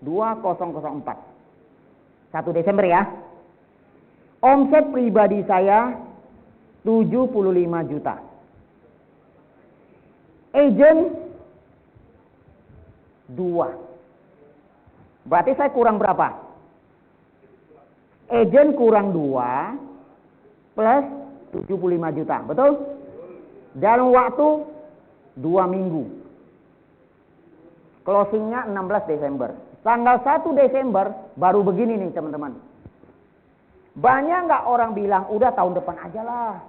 2004. 1 Desember ya. Omset pribadi saya 75 juta. Agent 2. Berarti saya kurang berapa? Agent kurang 2 plus 75 juta, betul? Dalam waktu 2 minggu. Closingnya 16 Desember. Tanggal 1 Desember baru begini nih teman-teman. Banyak nggak orang bilang, udah tahun depan aja lah.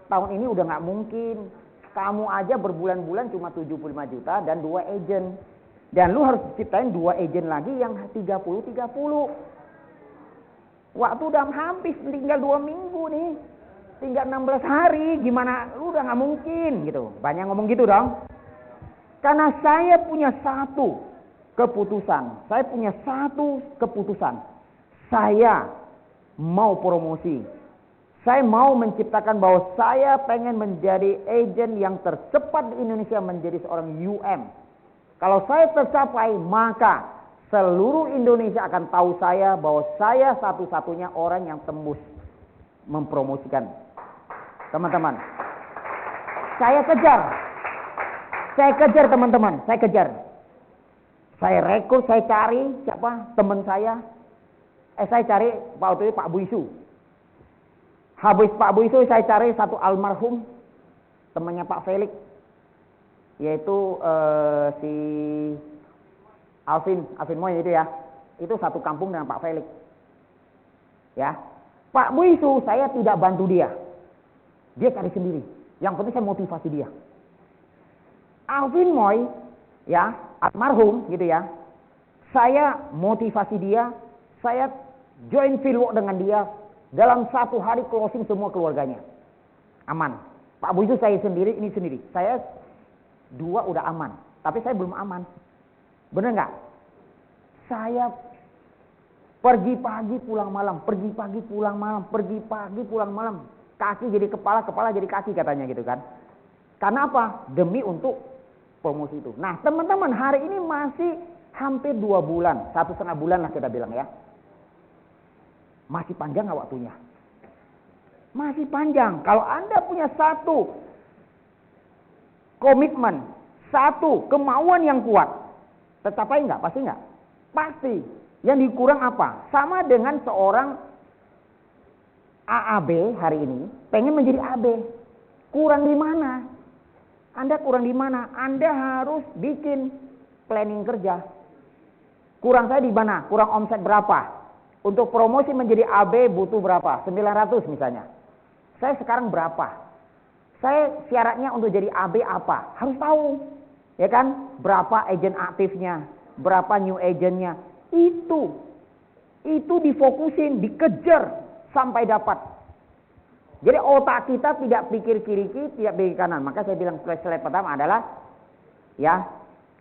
Tahun ini udah nggak mungkin. Kamu aja berbulan-bulan cuma 75 juta dan 2 agent. Dan lu harus ciptain 2 agent lagi yang 30-30. Waktu udah habis, tinggal 2 minggu nih. Tinggal 16 hari, gimana? Lu udah nggak mungkin gitu. Banyak ngomong gitu dong. Karena saya punya satu keputusan. Saya mau promosi. Saya mau menciptakan bahwa saya pengen menjadi agen yang tercepat di Indonesia menjadi seorang UM. Kalau saya tercapai, maka seluruh Indonesia akan tahu saya bahwa saya satu-satunya orang yang tembus mempromosikan. Teman-teman, saya kejar teman-teman, saya kejar. Saya rekrut, saya cari siapa teman saya. Saya cari waktu itu Pak Buisu. Habis Pak Buisu saya cari satu almarhum temannya Pak Felix, yaitu si Alvin Moy itu ya. Itu satu kampung dengan Pak Felix. Ya. Pak Buisu saya tidak bantu dia. Dia cari sendiri. Yang penting saya motivasi dia. Alvin Moy ya, almarhum gitu ya. Saya motivasi dia, saya join fieldwork dengan dia. Dalam 1 hari closing semua keluarganya. Aman. Pak Buisu saya sendiri, ini sendiri. Saya 2 udah aman, tapi saya belum aman. Bener nggak? Saya pergi pagi pulang malam, pergi pagi pulang malam, pergi pagi pulang malam. Kaki jadi kepala, kepala jadi kaki katanya gitu kan. Karena apa? Demi untuk promosi itu. Nah teman-teman, hari ini masih hampir 2 bulan, 1,5 bulan lah kita bilang ya. Masih panjang nggak waktunya? Masih panjang. Kalau Anda punya satu komitmen, satu kemauan yang kuat, tercapai nggak? Pasti nggak? Pasti. Yang dikurang apa? Sama dengan seorang AAB hari ini pengen menjadi AB. Kurang di mana? Anda kurang di mana? Anda harus bikin planning kerja. Kurang saya di mana? Kurang omset berapa? Untuk promosi menjadi AB butuh berapa? 900 misalnya. Saya sekarang berapa? Saya syaratnya untuk jadi AB apa? Harus tahu. Ya kan? Berapa agent aktifnya? Berapa new agentnya? Itu difokusin, dikejar sampai dapat. Jadi otak kita tidak pikir kiri, tidak pikir kanan. Maka saya bilang slide pertama adalah ya,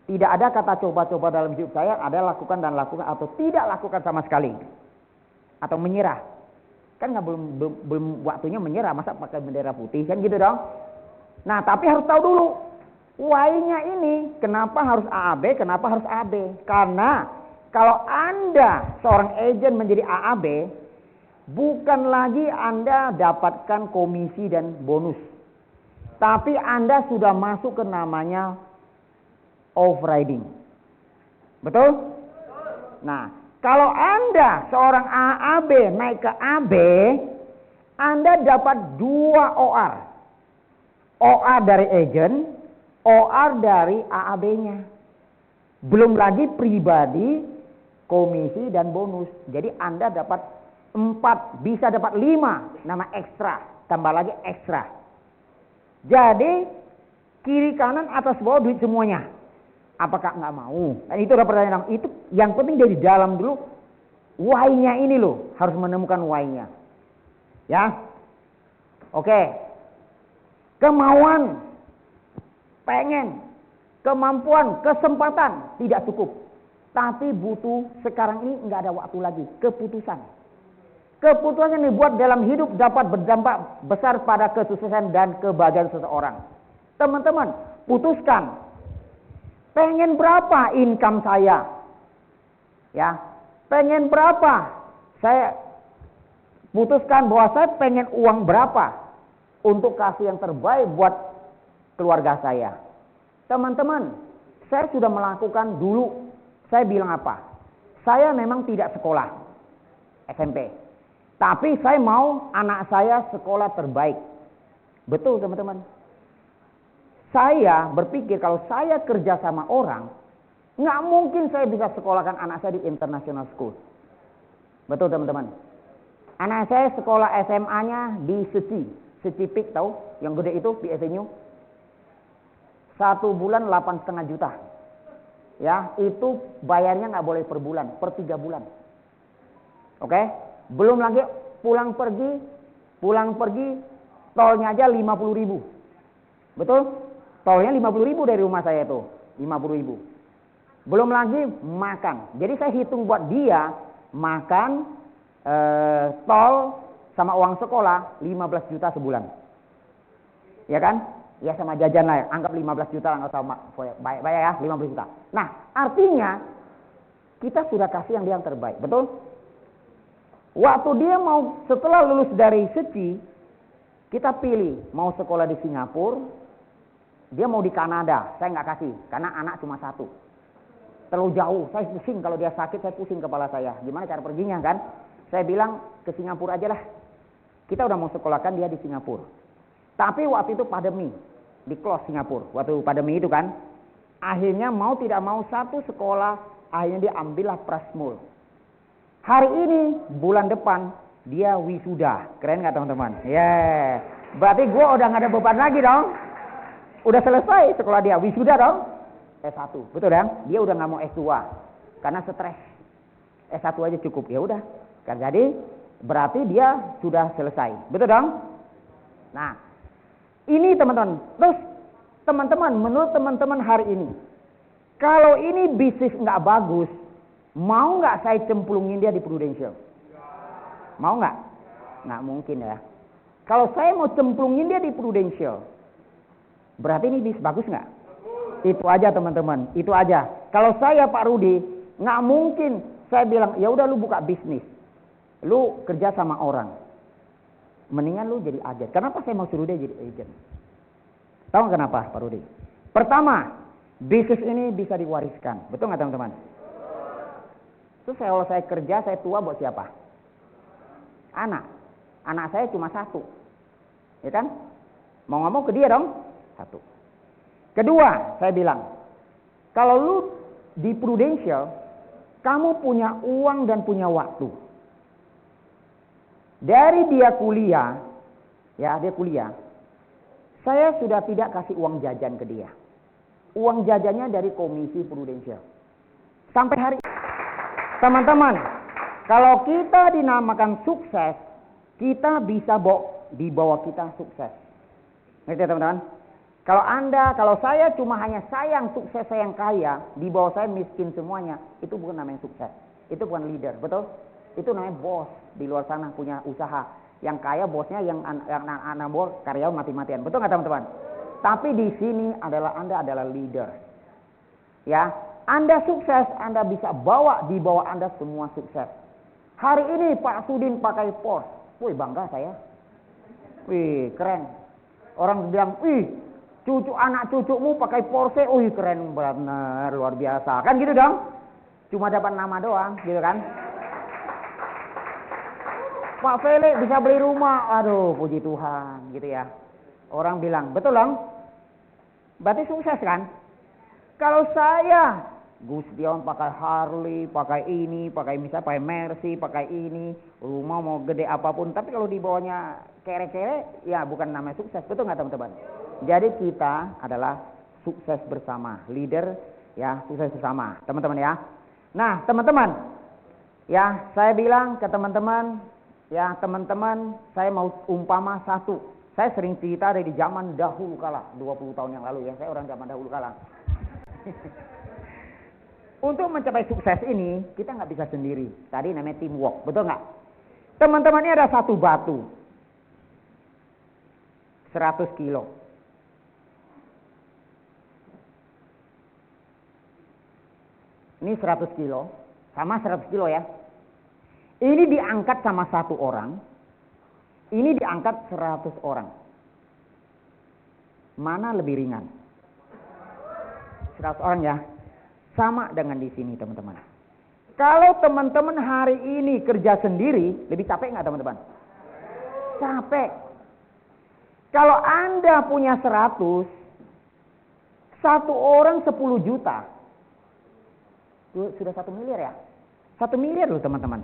tidak ada kata coba-coba dalam hidup saya, ada lakukan dan lakukan atau tidak lakukan sama sekali. Atau menyerah. Kan nggak belum waktunya menyerah, masa pakai bendera putih kan gitu dong. Nah, tapi harus tahu dulu why-nya ini, kenapa harus AAB, kenapa harus AB? Karena kalau Anda seorang agent menjadi AAB, bukan lagi Anda dapatkan komisi dan bonus. Tapi Anda sudah masuk ke namanya overriding. Betul? Nah, kalau Anda seorang AAB naik ke AB, Anda dapat 2 OR. OR dari agent, OR dari AAB-nya. Belum lagi pribadi, komisi dan bonus. Jadi Anda dapat 4, bisa dapat 5, nama ekstra, tambah lagi ekstra. Jadi kiri kanan atas bawah duit semuanya. Apakah nggak mau? Dan itu udah pertanyaan. Itu yang penting dari dalam dulu. Why-nya ini loh, harus menemukan why-nya. Ya, oke. Kemauan, pengen, kemampuan, kesempatan tidak cukup. Tapi butuh sekarang ini nggak ada waktu lagi. Keputusan. Keputusan yang dibuat dalam hidup dapat berdampak besar pada kesuksesan dan kebahagiaan seseorang. Teman-teman, putuskan. Pengen berapa income saya? Ya, pengen berapa? Saya putuskan bahwa saya pengen uang berapa untuk kasih yang terbaik buat keluarga saya. Teman-teman, saya sudah melakukan dulu. Saya bilang apa? Saya memang tidak sekolah SMP. Tapi saya mau anak saya sekolah terbaik. Betul teman-teman. Saya berpikir kalau saya kerja sama orang, nggak mungkin saya bisa sekolahkan anak saya di international school. Betul teman-teman. Anak saya sekolah SMA-nya di Seci Peak, tahu? Yang gede itu di Avenue. 1 bulan 8,5 juta. Ya, itu bayarnya nggak boleh per bulan, per 3 bulan. Oke? Belum lagi pulang pergi, tolnya aja 50.000. Betul? Tolnya 50.000 dari rumah saya itu, 50.000. Belum lagi makan. Jadi saya hitung buat dia makan, tol sama uang sekolah 15 juta sebulan. Ya kan? Ya sama jajan lah, anggap 15 juta lah, nggak usah bayar ya, 15 juta. Nah, artinya kita sudah kasih yang dia yang terbaik, betul? Waktu dia mau setelah lulus dari Seci, kita pilih mau sekolah di Singapura, dia mau di Kanada, saya nggak kasih karena anak cuma 1. Terlalu jauh, saya pusing kalau dia sakit, saya pusing kepala saya. Gimana cara perginya kan? Saya bilang ke Singapura aja lah. Kita udah mau sekolahkan dia di Singapura. Tapi waktu itu pandemi, di close Singapura. Waktu pandemi itu kan, akhirnya mau tidak mau satu sekolah, akhirnya dia ambillah Prasmul. Hari ini, bulan depan, dia wisuda. Keren nggak teman-teman? Yeah. Berarti gue udah nggak ada beban lagi dong. Udah selesai sekolah dia, wisuda dong. S1, betul kan? Dia udah nggak mau S2 karena stres. S1 aja cukup, ya udah. Kan jadi berarti dia sudah selesai, betul dong? Nah, ini teman-teman. Terus teman-teman, menurut teman-teman hari ini, kalau ini bisnis nggak bagus, mau nggak saya cemplungin dia di Prudential? Mau nggak? Nggak mungkin ya. Kalau saya mau cemplungin dia di Prudential, berarti ini bisnis bagus nggak? Itu aja teman-teman, itu aja. Kalau saya Pak Rudi, nggak mungkin saya bilang, ya udah lu buka bisnis, lu kerja sama orang, mendingan lu jadi agen. Kenapa saya mau suruh dia jadi agen? Tahu kenapa Pak Rudi? Pertama, bisnis ini bisa diwariskan, betul nggak teman-teman? Terus kalau saya kerja, saya tua buat siapa? Anak. Anak saya cuma 1. Ya kan? Mau nggak mau ke dia dong? 1. Kedua, saya bilang, kalau lu di Prudential, kamu punya uang dan punya waktu. Dari dia kuliah, ya dia kuliah, saya sudah tidak kasih uang jajan ke dia. Uang jajannya dari komisi Prudential. Sampai hari ini. Teman-teman, kalau kita dinamakan sukses, kita bisa dibawa kita sukses. Ngerti teman-teman? Kalau saya cuma hanya sayang sukses, sayang kaya, di bawah saya miskin semuanya, itu bukan namanya sukses. Itu bukan leader, betul? Itu namanya bos di luar sana punya usaha. Yang kaya bosnya, yang anak bos karyawan mati-matian. Betul nggak teman-teman? Tapi di sini Anda adalah leader. Ya, Anda sukses, Anda bisa di bawah Anda semua sukses. Hari ini Pak Sudin pakai Porsche. Wih, bangga saya. Wih, keren. Orang bilang, wih, anak cucumu pakai Porsche. Wih, keren benar, luar biasa. Kan gitu dong? Cuma dapat nama doang, gitu kan? Pak Felix bisa beli rumah. Aduh, puji Tuhan, gitu ya. Orang bilang, betul dong? Berarti sukses kan? Kalau saya, Gus Dion pakai Harley, pakai ini, pakai Mercy, pakai ini, rumah mau gede apapun, tapi kalau di bawahnya kere-kere, ya bukan namanya sukses, betul nggak teman-teman? Jadi kita adalah sukses bersama, leader, ya sukses bersama, teman-teman ya. Nah teman-teman, ya saya bilang ke teman-teman, ya teman-teman, saya mau umpama satu. Saya sering cerita dari zaman dahulu kala, 20 tahun yang lalu ya, saya orang zaman dahulu kala. Untuk mencapai sukses ini, kita nggak bisa sendiri. Tadi namanya teamwork, betul nggak? Teman-teman, ini ada satu batu. 100 kilo. Ini 100 kilo. Sama 100 kilo ya. Ini diangkat sama satu orang. Ini diangkat 100 orang. Mana lebih ringan? 100 orang ya. Sama dengan di sini teman-teman. Kalau teman-teman hari ini kerja sendiri, lebih capek nggak teman-teman? Capek. Kalau Anda punya 100, satu orang 10 juta. Sudah 1 miliar ya? 1 miliar loh teman-teman.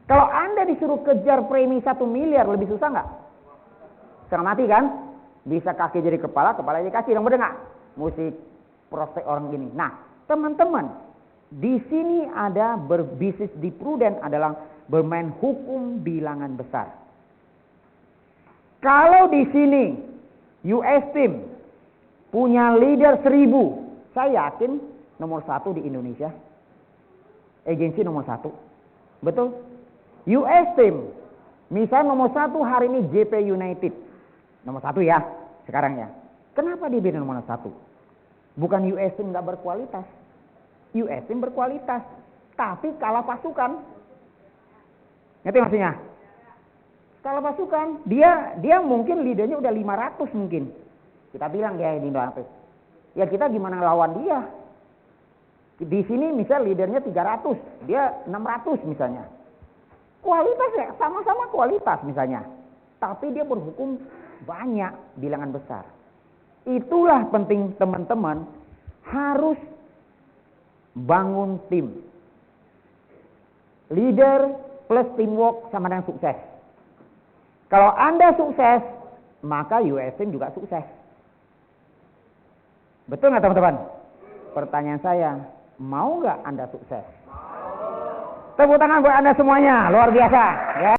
Kalau Anda disuruh kejar premi 1 miliar, lebih susah nggak? Setengah mati kan? Bisa kaki jadi kepala, kepala jadi kaki. Yang bener nggak? Musik prospek orang gini. Nah, teman-teman, di sini ada berbisnis di pruden adalah bermain hukum bilangan besar. Kalau di sini US team punya leader 1000, saya yakin nomor 1 di Indonesia. Agensi nomor 1. Betul? US team, misal nomor 1 hari ini JP United. Nomor 1 ya, sekarang ya. Kenapa dia beda nomor 1? Bukan US team nggak berkualitas. US team berkualitas, tapi kalah pasukan. Ngerti maksudnya? Kalah pasukan, dia mungkin leadernya udah 500 mungkin. Kita bilang ya ini 500. Ya kita gimana lawan dia? Di sini misal leadernya 300, dia 600 misalnya. Kualitas ya, sama-sama kualitas misalnya. Tapi dia berhukum banyak, bilangan besar. Itulah penting teman-teman, harus bangun tim. Leader plus teamwork sama dengan sukses. Kalau Anda sukses, maka US team juga sukses. Betul nggak teman-teman? Pertanyaan saya, mau nggak Anda sukses? Tepuk tangan buat Anda semuanya, luar biasa ya.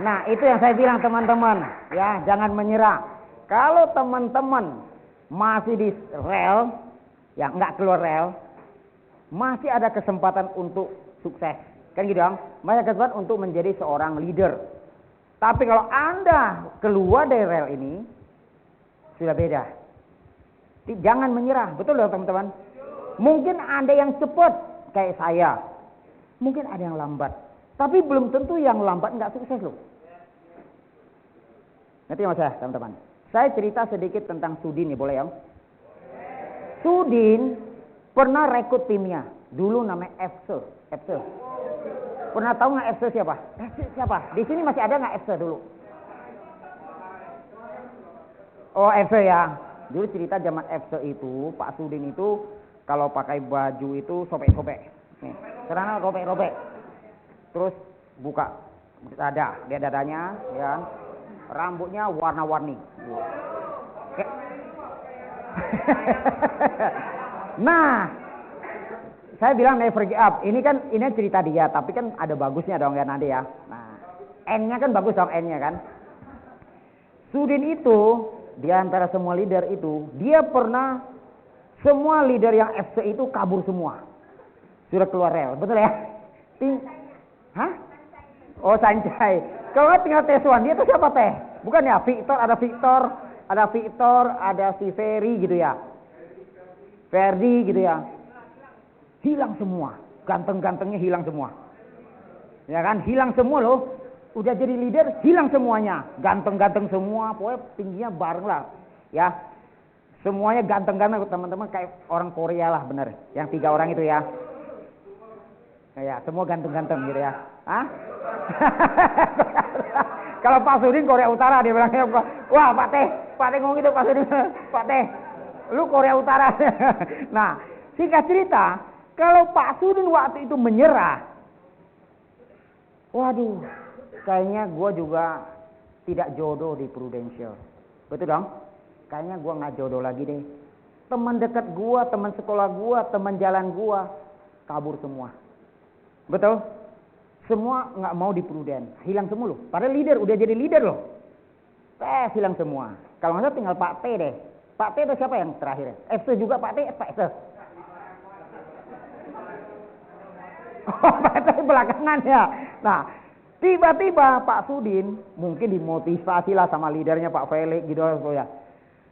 Nah, itu yang saya bilang teman-teman, ya, jangan menyerah. Kalau teman-teman masih di rel, ya nggak keluar rel, masih ada kesempatan untuk sukses. Kan gitu dong? Masih ada kesempatan untuk menjadi seorang leader. Tapi kalau Anda keluar dari rel ini, sudah beda. Jangan menyerah, betul dong teman-teman? Mungkin Anda yang cepat kayak saya, mungkin ada yang lambat. Tapi belum tentu yang lambat nggak sukses loh. Ngerti nggak saya teman-teman? Saya cerita sedikit tentang Sudin nih, boleh ya? Sudin pernah rekrut timnya. Dulu namanya FC. Pernah tahu nggak FC siapa? Siapa? Di sini masih ada nggak FC dulu? Oh FC ya. Dulu cerita zaman FC itu, Pak Sudin itu kalau pakai baju itu sobek-sobek. Nih, karena robek-robek. Terus buka dada, lihat dadanya, ya. Rambutnya warna-warni. Nah, saya bilang never give up. Ini cerita dia, tapi kan ada bagusnya dong ya nanti ya. Nah, N-nya kan bagus dong, N-nya kan. Sudin itu di antara semua leader itu, dia pernah semua leader yang FC itu kabur semua. Sudah keluar rel, betul ya? Hah? Oh, Sancai. Kalau tinggal Tesuan, dia tuh siapa teh? Bukan ya, Victor, ada si Ferry gitu ya. Ferdi gitu ya. Hilang semua. Ganteng-gantengnya hilang semua. Ya kan? Hilang semua loh. Udah jadi leader, hilang semuanya. Ganteng-ganteng semua, pokoknya tingginya bareng lah. Ya. Semuanya ganteng-ganteng teman-teman, kayak orang Korea lah bener. Yang 3 orang itu ya. Ya, semua ganteng-ganteng gitu ya. Hah? Kalau Pak Sudin Korea Utara, dia bilangnya, wah Pak Teh ngomong gitu Pak Sudin, Pak Teh, lu Korea Utara. Nah, singkat cerita, kalau Pak Sudin waktu itu menyerah, waduh, kayaknya gue juga tidak jodoh di Prudential. Betul dong? Kayaknya gue nggak jodoh lagi deh. Teman dekat gue, teman sekolah gue, teman jalan gue, kabur semua. Betul? Semua nggak mau di Pruden, hilang semua loh. Padahal leader, udah jadi leader loh. Hilang semua. Kalau nggak salah tinggal Pak T deh. Pak T itu siapa yang terakhir? FC juga Pak T, Pak FC. Oh, Pak T belakangan ya. Nah, Tiba-tiba Pak Sudin mungkin dimotivasi lah sama leadernya Pak Felix gitu ya.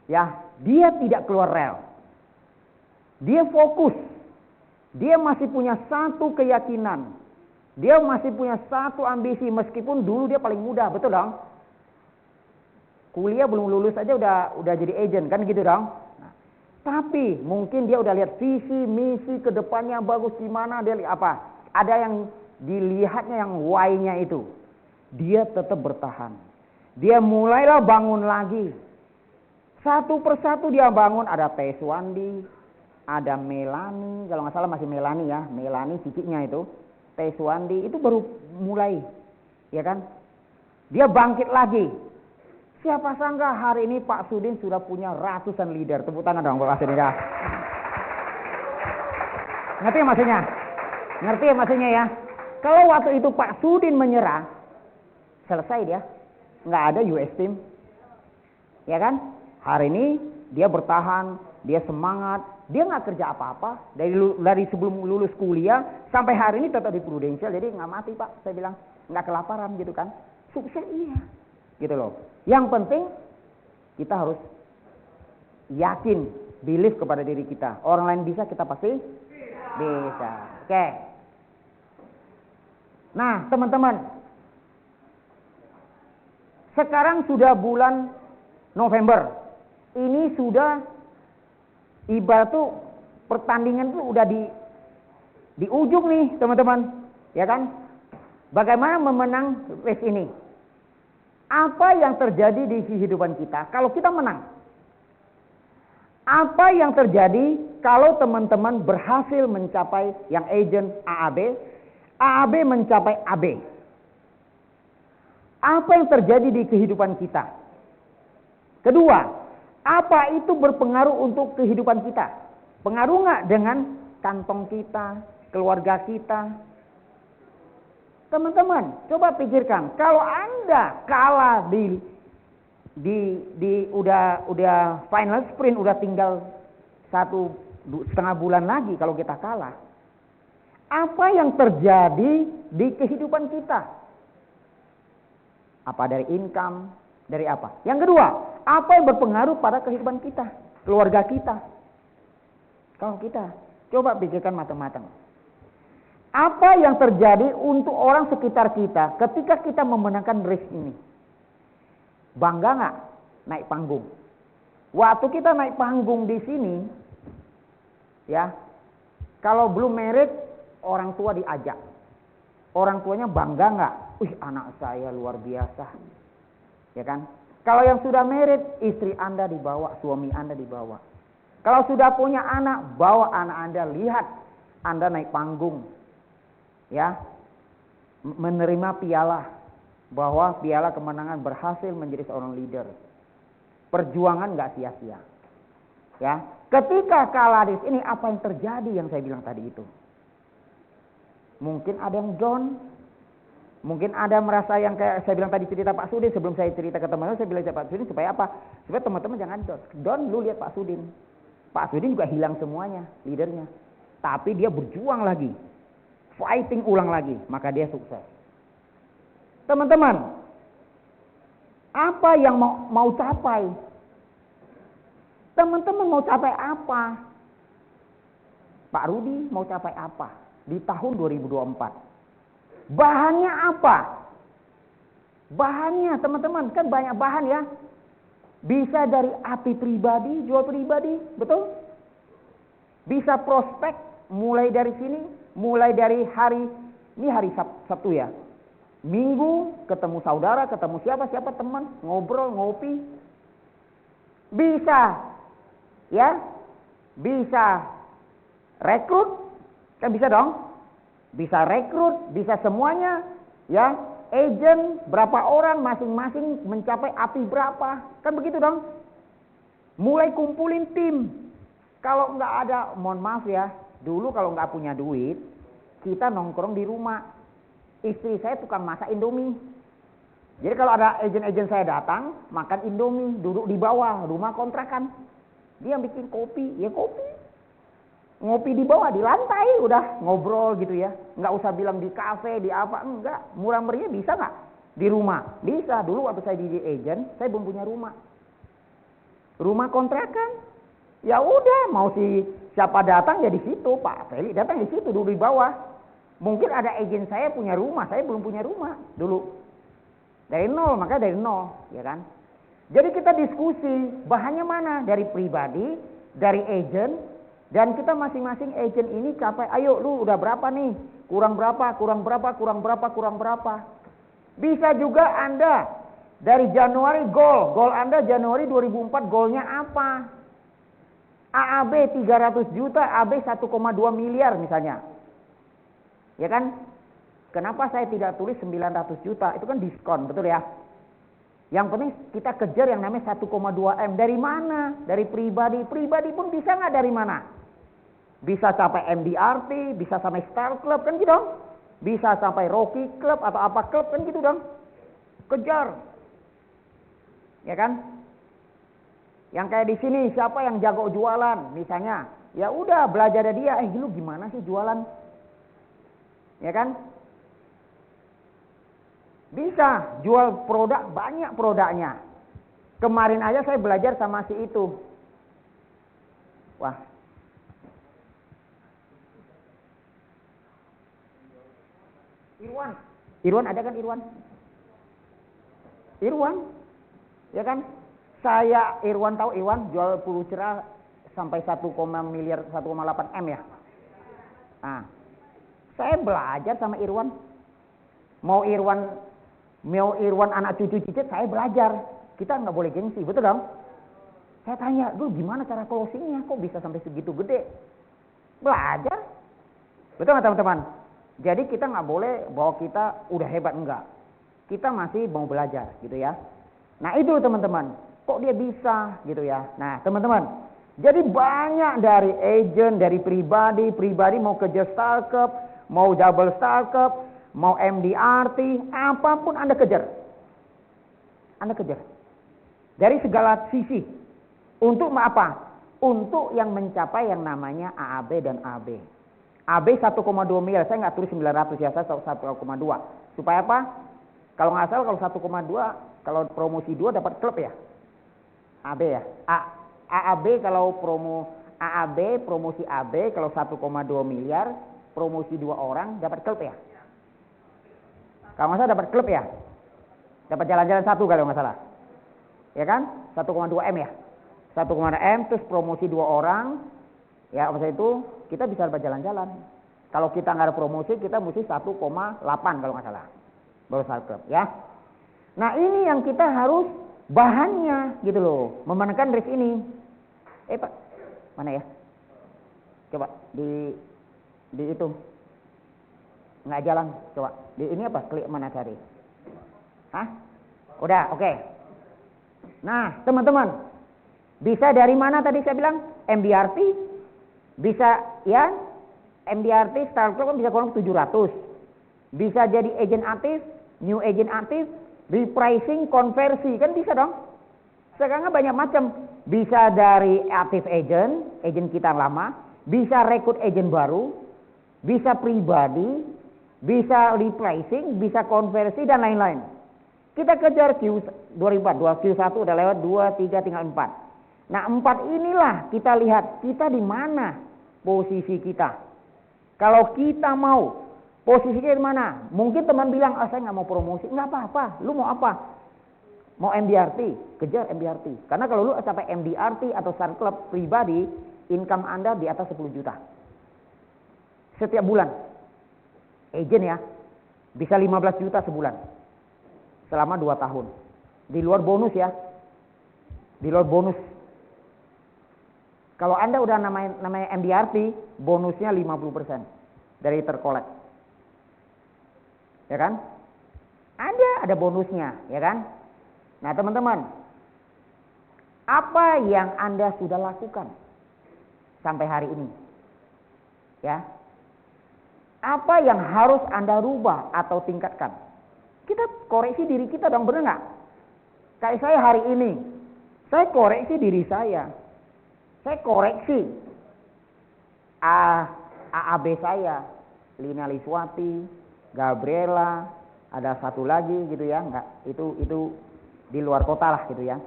Ya, dia tidak keluar rel. Dia fokus. Dia masih punya satu keyakinan. Dia masih punya satu ambisi meskipun dulu dia paling muda, betul dong? Kuliah belum lulus aja udah jadi agent kan gitu dong? Nah, tapi mungkin dia udah lihat visi misi kedepannya bagus gimana, dia lihat apa? Ada yang dilihatnya yang why-nya itu. Dia tetap bertahan. Dia mulailah bangun lagi. Satu persatu dia bangun, ada Teh Suwandi, ada Melani, kalau nggak salah masih Melani ya, Melani ciciknya itu. Teh Suwandi itu baru mulai, ya kan? Dia bangkit lagi. Siapa sangka hari ini Pak Sudin sudah punya ratusan leader. Tepuk tangan dong Pak Sudin ya. Ngerti ya maksudnya? Ngerti ya maksudnya ya? Kalau waktu itu Pak Sudin menyerah, selesai dia. Nggak ada US team. Ya kan? Hari ini dia bertahan, dia semangat. Dia nggak kerja apa-apa dari sebelum lulus kuliah sampai hari ini tetap di Prudential, jadi nggak mati Pak, saya bilang nggak kelaparan gitu kan, sukses iya, gitu loh. Yang penting kita harus yakin, believe kepada diri kita. Orang lain bisa, kita pasti bisa. Oke. Nah teman-teman, sekarang sudah bulan November, ini sudah ibarat tuh pertandingan tuh udah di ujung nih teman-teman, ya kan? Bagaimana memenang race ini? Apa yang terjadi di kehidupan kita kalau kita menang? Apa yang terjadi kalau teman-teman berhasil mencapai yang agent AAB, AAB mencapai AB? Apa yang terjadi di kehidupan kita? Kedua, apa itu berpengaruh untuk kehidupan kita? Pengaruh nggak dengan kantong kita, keluarga kita? Teman-teman, coba pikirkan, kalau Anda kalah udah final sprint, udah tinggal 1,5 bulan lagi kalau kita kalah. Apa yang terjadi di kehidupan kita? Apa dari income, dari apa? Yang kedua, apa yang berpengaruh pada kehidupan kita, keluarga kita? Kalau kita coba pikirkan matang-matang. Apa yang terjadi untuk orang sekitar kita ketika kita memenangkan race ini? Bangga nggak naik panggung? Waktu kita naik panggung di sini, ya, kalau belum married, orang tua diajak. Orang tuanya bangga nggak? Wih, anak saya luar biasa, ya kan? Kalau yang sudah married, istri Anda dibawa, suami Anda dibawa. Kalau sudah punya anak, bawa anak Anda, lihat Anda naik panggung. Ya, menerima piala, bahwa piala kemenangan berhasil menjadi seorang leader. Perjuangan nggak sia-sia. Ya, ketika kalah di sini, apa yang terjadi yang saya bilang tadi itu? Mungkin ada yang down. Mungkin ada merasa yang kayak saya bilang tadi cerita Pak Sudin, sebelum saya cerita ke teman-teman, saya bilang Pak Sudin supaya apa? Supaya teman-teman jangan down. Down lu lihat Pak Sudin. Pak Sudin juga hilang semuanya, leadernya. Tapi dia berjuang lagi. Fighting ulang lagi, maka dia sukses. Teman-teman, apa yang mau capai? Teman-teman mau capai apa? Pak Rudi mau capai apa di tahun 2024? Bahannya apa? Bahannya teman-teman, kan banyak bahan ya. Bisa dari api pribadi, jual pribadi, betul? Bisa prospek, mulai dari sini, mulai dari ini hari Sabtu ya. Minggu ketemu saudara, ketemu siapa teman, ngobrol, ngopi. Bisa, ya, bisa rekrut, kan bisa dong? Bisa rekrut, bisa semuanya, ya. Agent berapa orang, masing-masing mencapai api berapa, kan begitu dong? Mulai kumpulin tim. Kalau nggak ada, mohon maaf ya, dulu kalau nggak punya duit, kita nongkrong di rumah. Istri saya tukang masak Indomie. Jadi kalau ada agent-agent saya datang, makan Indomie, duduk di bawah rumah kontrakan. Dia bikin kopi, ya kopi. Ngopi di bawah, di lantai, udah ngobrol gitu ya. Nggak usah bilang di kafe, di apa, enggak. Murah meriah bisa nggak? Di rumah, bisa. Dulu waktu saya di agent, saya belum punya rumah. Rumah kontrakan. Ya udah, mau siapa datang ya di situ, Pak Feli datang di situ, dulu di bawah. Mungkin ada agent saya punya rumah, saya belum punya rumah dulu. Dari nol, makanya dari nol, ya kan? Jadi kita diskusi, bahannya mana? Dari pribadi, dari agent. Dan kita masing-masing agent ini capai, ayo lu udah berapa nih? Kurang berapa, kurang berapa, kurang berapa, kurang berapa. Bisa juga Anda dari Januari goal Anda Januari 2004 goalnya apa? AAB 300 juta, AB 1,2 miliar misalnya. Ya kan? Kenapa saya tidak tulis 900 juta? Itu kan diskon, betul ya? Yang penting kita kejar yang namanya 1,2 M. Dari mana? Dari pribadi. Pribadi pun bisa nggak dari mana? Bisa sampai MDRT, bisa sampai Star Club, kan gitu dong. Bisa sampai Rocky Club atau apa klub, kan gitu dong. Kejar. Ya kan? Yang kayak di sini, siapa yang jago jualan misalnya. Ya udah, belajar dari dia. Lu gimana sih jualan? Ya kan? Bisa jual produk, banyak produknya. Kemarin aja saya belajar sama si itu. Wah. Irwan ada kan Irwan? Ya kan? Saya Irwan tahu Irwan jual puluh cerah sampai 1, miliar 1,8 M ya. Nah, saya belajar sama Irwan. Mau Irwan anak cucu cicit saya belajar. Kita nggak boleh gengsi, betul dong? Saya tanya, "Lu gimana cara closingnya? Kok bisa sampai segitu gede?" Belajar. Betul nggak teman-teman? Jadi kita nggak boleh bahwa kita udah hebat, enggak. Kita masih mau belajar gitu ya. Nah itu teman-teman, kok dia bisa gitu ya. Nah teman-teman, jadi banyak dari agent, dari pribadi mau kerja startup, mau double startup, mau MDRT, apapun Anda kejar. Dari segala sisi. Untuk apa? Untuk yang mencapai yang namanya AAB dan AB. AB 1,2 miliar, saya nggak tulis 900 ya, saya 1,2. Supaya apa? Kalau nggak salah kalau 1,2, kalau promosi 2 dapat klub ya. AB ya. AAB kalau promosi AB kalau 1,2 miliar, promosi 2 orang dapat klub ya. Kalau nggak salah dapat klub ya. Dapat jalan-jalan 1 kalau nggak salah. Ya kan? 1,2 M ya. 1,2 M terus promosi 2 orang. Ya, maksud itu kita bisa dapat jalan-jalan. Kalau kita nggak ada promosi, kita mesti 1,8 kalau nggak salah. Baru klub ya. Nah ini yang kita harus bahannya gitu loh. Memenangkan race ini. Pak, mana ya? Coba di itu. Nggak jalan, coba. Di ini apa? Klik mana cari? Hah? Udah, oke. Nah, teman-teman. Bisa dari mana tadi saya bilang? MDRT. Bisa ya, MDRT Star Club kan bisa kurang 700. Bisa jadi agent aktif, new agent aktif, repricing, konversi, kan bisa dong. Sekarang banyak macam. Bisa dari aktif agent kita lama, bisa rekrut agent baru, bisa pribadi, bisa repricing, bisa konversi dan lain-lain. Kita kejar Q2004, Q1 udah lewat, 2, 3 tinggal 4. Nah 4 inilah kita lihat kita di mana posisi kita. Kalau kita mau posisinya di mana? Mungkin teman bilang, saya nggak mau promosi. Nggak apa-apa. Lu mau apa? Mau MDRT, kejar MDRT. Karena kalau lu sampai MDRT atau Star Club pribadi, income Anda di atas 10 juta. Setiap bulan. Agent ya, bisa 15 juta sebulan. Selama 2 tahun. Di luar bonus ya. Di luar bonus. Kalau Anda udah namanya MDRT, bonusnya 50% dari terkolek. Ya kan? Ada bonusnya, ya kan? Nah, teman-teman, apa yang Anda sudah lakukan sampai hari ini? Ya. Apa yang harus Anda rubah atau tingkatkan? Kita koreksi diri kita dong, benar nggak? Kayak saya hari ini, saya koreksi diri saya. Saya koreksi. AAB saya, Lina Liswati, Gabriela, ada satu lagi gitu ya, enggak, itu di luar kota lah gitu ya.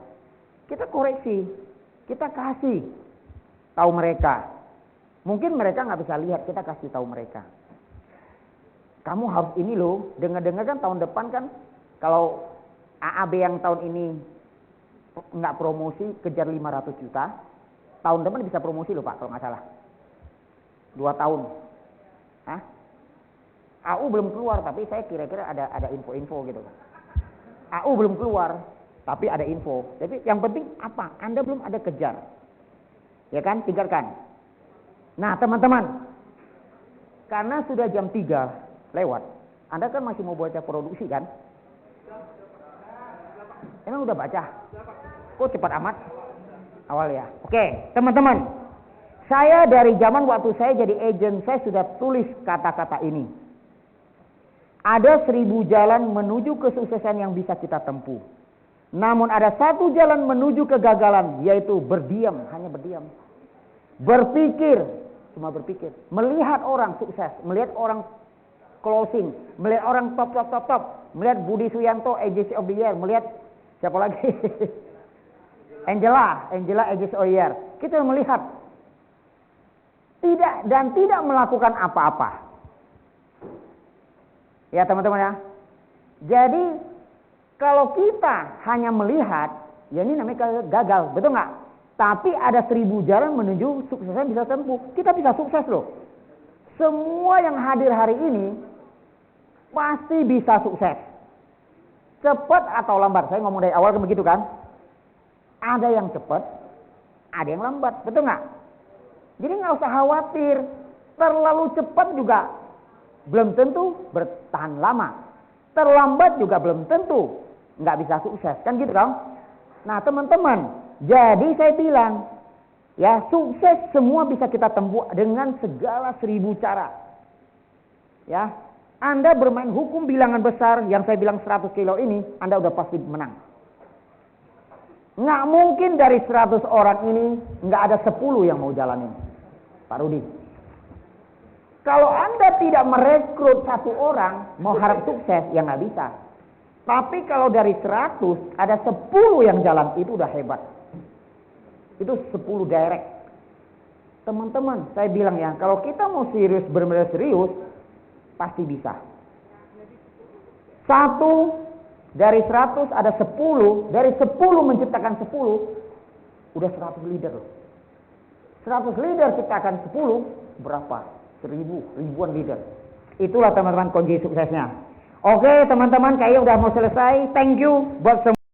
Kita koreksi, kita kasih tahu mereka. Mungkin mereka nggak bisa lihat, kita kasih tahu mereka. Kamu harus ini loh, dengar-dengar kan tahun depan kan, kalau AAB yang tahun ini nggak promosi, kejar 500 juta, tahun depan bisa promosi loh Pak, kalau nggak salah. 2 tahun. Hah? AU belum keluar, tapi saya kira-kira ada info-info gitu. AU belum keluar, tapi ada info. Jadi yang penting apa? Anda belum ada kejar. Ya kan? Tinggalkan. Nah teman-teman, karena sudah jam 3 lewat, Anda kan masih mau baca produksi kan? Emang udah baca? Kok cepat amat? Awal ya. Oke, teman-teman. Saya dari zaman waktu saya jadi agent, saya sudah tulis kata-kata ini. Ada 1000 jalan menuju kesuksesan yang bisa kita tempuh. Namun ada satu jalan menuju kegagalan, yaitu berdiam, hanya berdiam. Berpikir, cuma berpikir. Melihat orang sukses, melihat orang closing, melihat orang top. Melihat Budi Suyanto, Agency of the Year, melihat siapa lagi? Angela Agency of the Year. Kita melihat. Tidak melakukan apa-apa. Ya teman-teman ya. Jadi kalau kita hanya melihat, ya ini namanya gagal, betul nggak? Tapi ada 1000 jalan menuju suksesnya bisa tempuh. Kita bisa sukses loh. Semua yang hadir hari ini pasti bisa sukses. Cepat atau lambat. Saya ngomong dari awal kan begitu kan. Ada yang cepat, ada yang lambat, betul nggak? Jadi nggak usah khawatir, terlalu cepat juga belum tentu bertahan lama, terlambat juga belum tentu nggak bisa sukses, kan gitu kan? Nah teman-teman, jadi saya bilang, ya sukses semua bisa kita tempuh dengan segala 1000 cara. Ya, Anda bermain hukum bilangan besar, yang saya bilang 100 kilo ini, Anda udah pasti menang. Nggak mungkin dari 100 orang ini nggak ada 10 yang mau jalanin. Pak Rudi, kalau Anda tidak merekrut 1 orang mau harap sukses, ya nggak bisa. Tapi kalau dari 100 ada 10 yang jalan, itu udah hebat. Itu 10 direct. Teman-teman, saya bilang ya, kalau kita mau serius, benar-benar serius, pasti bisa. 1 dari 100 ada 10, dari 10 menciptakan 10, udah 100 leader loh. 100 leader ciptakan 10, berapa? 1000, ribuan leader. Itulah teman-teman kunci suksesnya. Oke teman-teman, kayaknya udah mau selesai. Thank you buat semua.